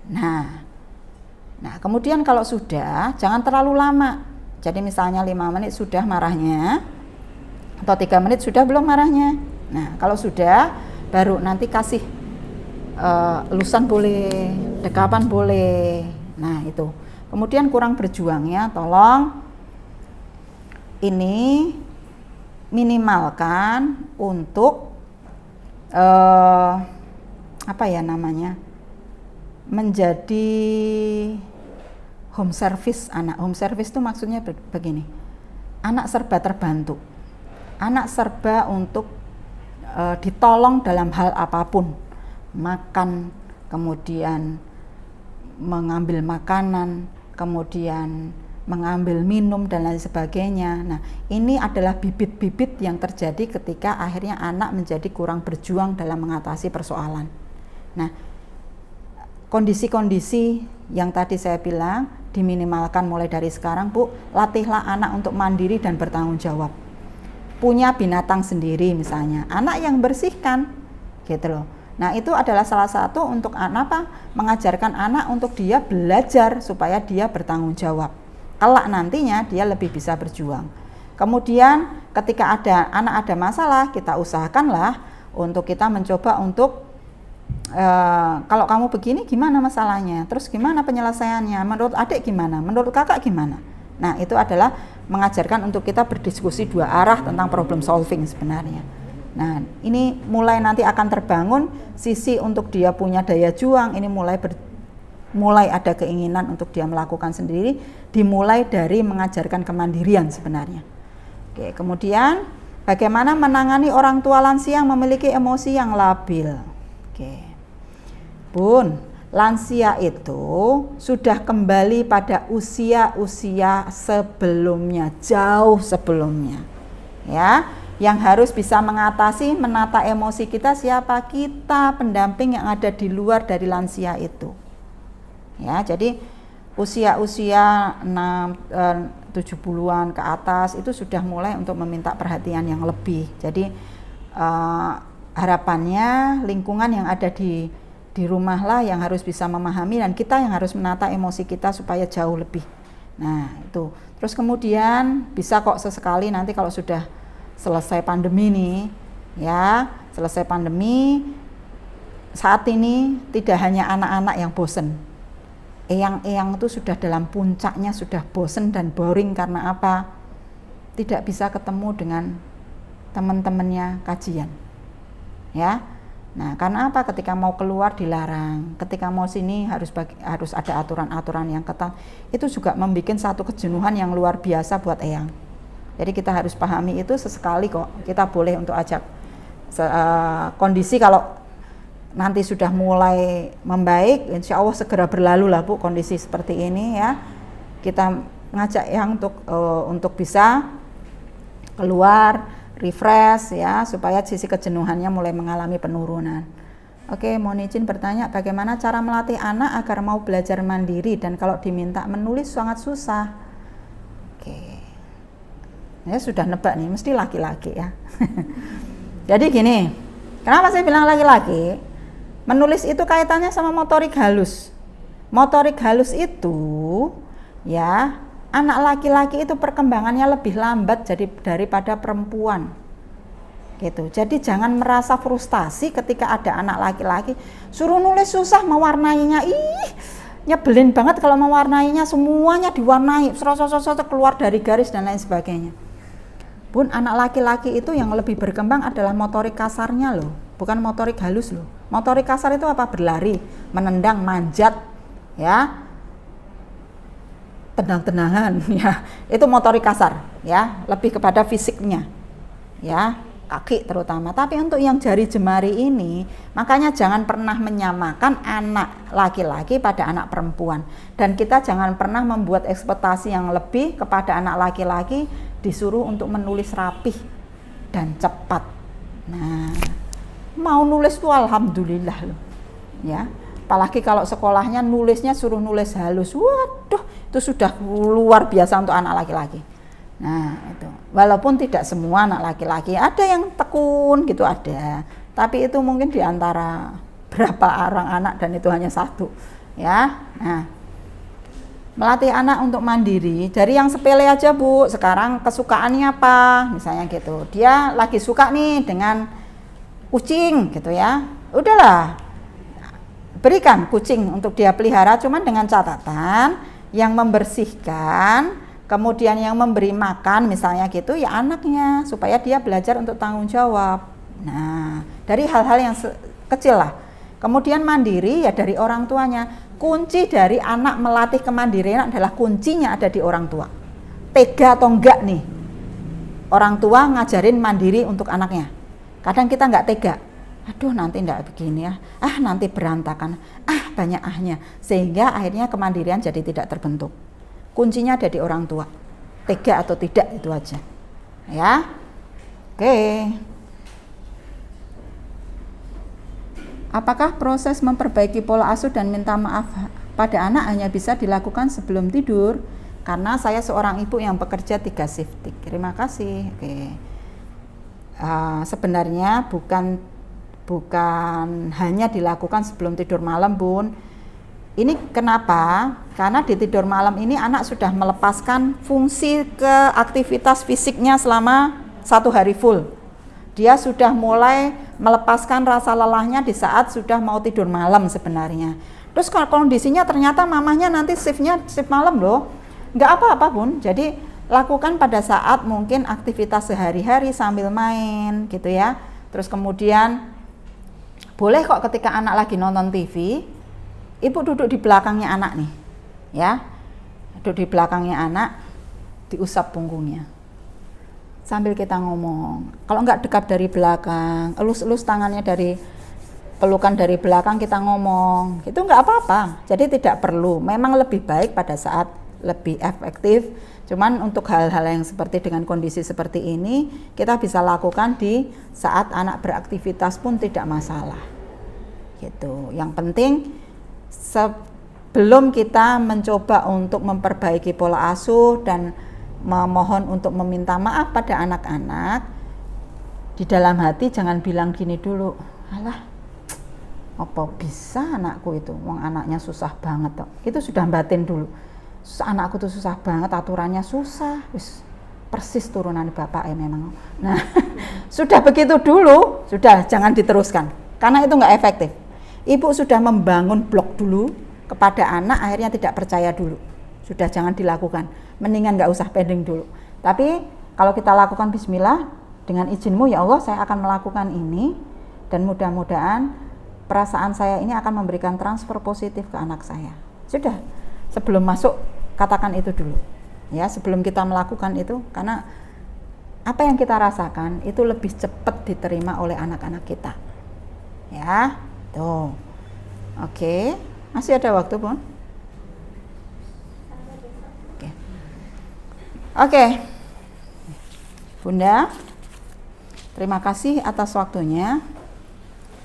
Nah kemudian kalau sudah, jangan terlalu lama Jadi misalnya 5 menit sudah marahnya, atau 3 menit sudah belum marahnya. Nah, kalau sudah, baru nanti kasih elusan boleh, dekapan boleh. Nah, itu. Kemudian kurang berjuang ya, tolong ini minimalkan untuk apa ya namanya, menjadi home service anak. Home service itu maksudnya begini, anak serba terbantu, anak serba untuk ditolong dalam hal apapun, makan, kemudian mengambil makanan, kemudian mengambil minum dan lain sebagainya. Nah, ini adalah bibit-bibit yang terjadi ketika akhirnya anak menjadi kurang berjuang dalam mengatasi persoalan. Nah, kondisi-kondisi yang tadi saya bilang diminimalkan mulai dari sekarang, Bu. Latihlah anak untuk mandiri dan bertanggung jawab. Punya binatang sendiri misalnya, anak yang bersihkan, gitu loh. Nah, itu adalah salah satu untuk anak mengajarkan anak untuk dia belajar supaya dia bertanggung jawab. Kelak nantinya dia lebih bisa berjuang. Kemudian ketika anak ada masalah, kita usahakanlah untuk kita mencoba untuk kalau kamu begini gimana masalahnya, terus gimana penyelesaiannya, menurut adik gimana, menurut kakak gimana. Nah, itu adalah mengajarkan untuk kita berdiskusi dua arah tentang problem solving sebenarnya. Nah, ini mulai nanti akan terbangun sisi untuk dia punya daya juang, ini mulai ada keinginan untuk dia melakukan sendiri, dimulai dari mengajarkan kemandirian sebenarnya. Oke, kemudian bagaimana menangani orang tua lansia yang memiliki emosi yang labil. Oke. Bun, lansia itu sudah kembali pada usia-usia sebelumnya, jauh sebelumnya. Ya, yang harus bisa mengatasi, menata emosi kita siapa? Kita, pendamping yang ada di luar dari lansia itu. Ya, jadi usia-usia 70-an ke atas itu sudah mulai untuk meminta perhatian yang lebih. Jadi harapannya lingkungan yang ada di rumah lah yang harus bisa memahami, dan kita yang harus menata emosi kita supaya jauh lebih. Nah, itu. Terus kemudian bisa kok sesekali nanti kalau sudah selesai pandemi nih, ya, selesai pandemi, saat ini tidak hanya anak-anak yang bosen. Eyang-eyang itu sudah dalam puncaknya, sudah bosen dan boring karena apa? Tidak bisa ketemu dengan teman-temannya kajian. Ya. Nah, karena apa? Ketika mau keluar dilarang, ketika mau sini harus ada aturan-aturan yang ketat. Itu juga membuat satu kejenuhan yang luar biasa buat eyang. Jadi kita harus pahami itu sesekali kok. Kita boleh untuk ajak kondisi kalau nanti sudah mulai membaik, insya Allah segera berlalu lah Bu kondisi seperti ini ya. Kita ngajak yang untuk bisa keluar, refresh ya, supaya sisi kejenuhannya mulai mengalami penurunan. Oke, mohon izin bertanya, bagaimana cara melatih anak agar mau belajar mandiri dan kalau diminta menulis sangat susah? Oke, ya sudah nebak nih, mesti laki-laki ya. Jadi gini, kenapa saya bilang laki-laki? Menulis itu kaitannya sama motorik halus. Motorik halus itu ya, anak laki-laki itu perkembangannya lebih lambat daripada perempuan. Gitu. Jadi jangan merasa frustasi ketika ada anak laki-laki suruh nulis susah, mewarnainya nyebelin banget kalau mewarnainya, semuanya diwarnai, keluar dari garis dan lain sebagainya. Bun, anak laki-laki itu yang lebih berkembang adalah motorik kasarnya loh, bukan motorik halus loh. Motorik kasar itu apa? Berlari, menendang, manjat, ya, tendang-tendangan, ya. Itu motorik kasar, ya, lebih kepada fisiknya, ya, kaki terutama. Tapi untuk yang jari jemari ini, makanya jangan pernah menyamakan anak laki-laki pada anak perempuan. Dan kita jangan pernah membuat ekspektasi yang lebih kepada anak laki-laki disuruh untuk menulis rapih dan cepat. Nah, mau nulis tuh alhamdulillah loh, ya. Apalagi kalau sekolahnya nulisnya suruh nulis halus, waduh, itu sudah luar biasa untuk anak laki-laki. Nah, itu. Walaupun tidak semua anak laki-laki, ada yang tekun gitu ada, tapi itu mungkin di antara berapa orang anak dan itu hanya satu, ya. Nah, Melatih anak untuk mandiri dari yang sepele aja Bu. Sekarang kesukaannya apa? Misalnya gitu. Dia lagi suka nih dengan kucing gitu ya. Udahlah, berikan kucing untuk dia pelihara, cuman dengan catatan yang membersihkan, kemudian yang memberi makan misalnya gitu ya anaknya, supaya dia belajar untuk tanggung jawab. Nah, dari hal-hal yang kecil lah. Kemudian mandiri ya dari orang tuanya. Kunci dari anak melatih kemandirian adalah kuncinya ada di orang tua. Tega atau enggak nih orang tua ngajarin mandiri untuk anaknya. Kadang kita enggak tega. Aduh nanti enggak begini ya. Nanti berantakan. Banyak ahnya. Sehingga akhirnya kemandirian jadi tidak terbentuk. Kuncinya ada di orang tua. Tega atau tidak itu aja. Ya. Oke. Apakah proses memperbaiki pola asuh dan minta maaf pada anak hanya bisa dilakukan sebelum tidur? Karena saya seorang ibu yang bekerja 3 shift. Terima kasih. Oke. Sebenarnya bukan hanya dilakukan sebelum tidur malam, Bun. Ini kenapa? Karena di tidur malam ini anak sudah melepaskan fungsi ke aktivitas fisiknya selama 1 hari full. Dia sudah mulai melepaskan rasa lelahnya di saat sudah mau tidur malam sebenarnya. Terus kalau kondisinya ternyata mamahnya nanti shift malam loh, nggak apa-apa Bun. Jadi lakukan pada saat mungkin aktivitas sehari-hari sambil main gitu ya. Terus kemudian boleh kok ketika anak lagi nonton TV, ibu duduk di belakangnya anak nih, ya, duduk di belakangnya anak, diusap punggungnya. Sambil kita ngomong, kalau enggak dekat dari belakang, elus-elus tangannya dari pelukan dari belakang kita ngomong, itu enggak apa-apa. Jadi tidak perlu, memang lebih baik pada saat lebih efektif. Cuman untuk hal-hal yang seperti dengan kondisi seperti ini, kita bisa lakukan di saat anak beraktivitas pun tidak masalah. Gitu. Yang penting sebelum kita mencoba untuk memperbaiki pola asuh dan memohon untuk meminta maaf pada anak-anak, di dalam hati jangan bilang gini dulu, alah apa bisa anakku itu, wong anaknya susah banget toh. Itu sudah batin dulu, anakku tuh susah banget, aturannya susah, wis persis turunan bapak ya memang. Nah sudah begitu dulu, sudah jangan diteruskan, karena itu nggak efektif. Ibu sudah membangun blok dulu kepada anak, akhirnya tidak percaya dulu. Sudah jangan dilakukan, mendingan nggak usah pending dulu. Tapi kalau kita lakukan bismillah, dengan izinmu ya Allah saya akan melakukan ini, dan mudah-mudahan perasaan saya ini akan memberikan transfer positif ke anak saya. Sudah, sebelum masuk katakan itu dulu ya, sebelum kita melakukan itu, karena apa yang kita rasakan itu lebih cepat diterima oleh anak-anak kita ya. Tuh, oke, masih ada waktu Bun? Oke, Bunda, terima kasih atas waktunya.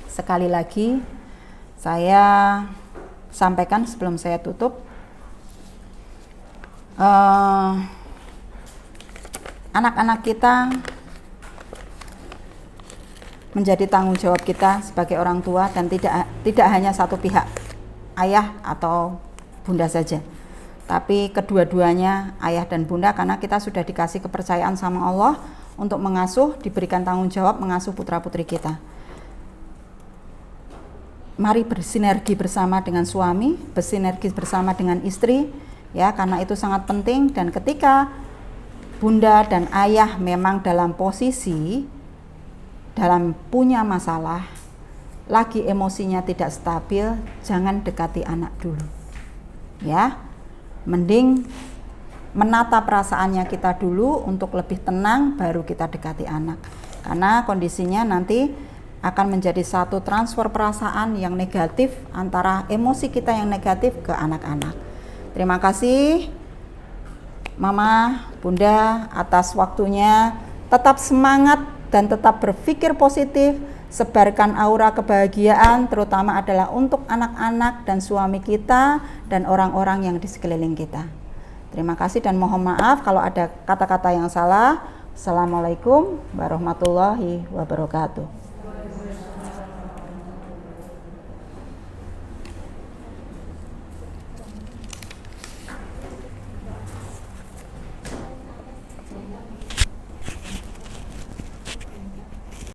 Sekali lagi saya sampaikan sebelum saya tutup, anak-anak kita menjadi tanggung jawab kita sebagai orang tua, dan tidak hanya satu pihak, ayah atau bunda saja, tapi kedua-duanya ayah dan bunda, karena kita sudah dikasih kepercayaan sama Allah untuk mengasuh, diberikan tanggung jawab mengasuh putra-putri kita. Mari bersinergi bersama dengan suami, bersinergi bersama dengan istri ya, karena itu sangat penting. Dan ketika bunda dan ayah memang dalam posisi dalam punya masalah, lagi emosinya tidak stabil, jangan dekati anak dulu ya. Mending menata perasaannya kita dulu untuk lebih tenang, baru kita dekati anak, karena kondisinya nanti akan menjadi satu transfer perasaan yang negatif, antara emosi kita yang negatif ke anak-anak. Terima kasih Mama, Bunda atas waktunya. Tetap semangat dan tetap berpikir positif, sebarkan aura kebahagiaan, terutama adalah untuk anak-anak dan suami kita dan orang-orang yang di sekeliling kita. Terima kasih dan mohon maaf kalau ada kata-kata yang salah. Assalamualaikum warahmatullahi wabarakatuh.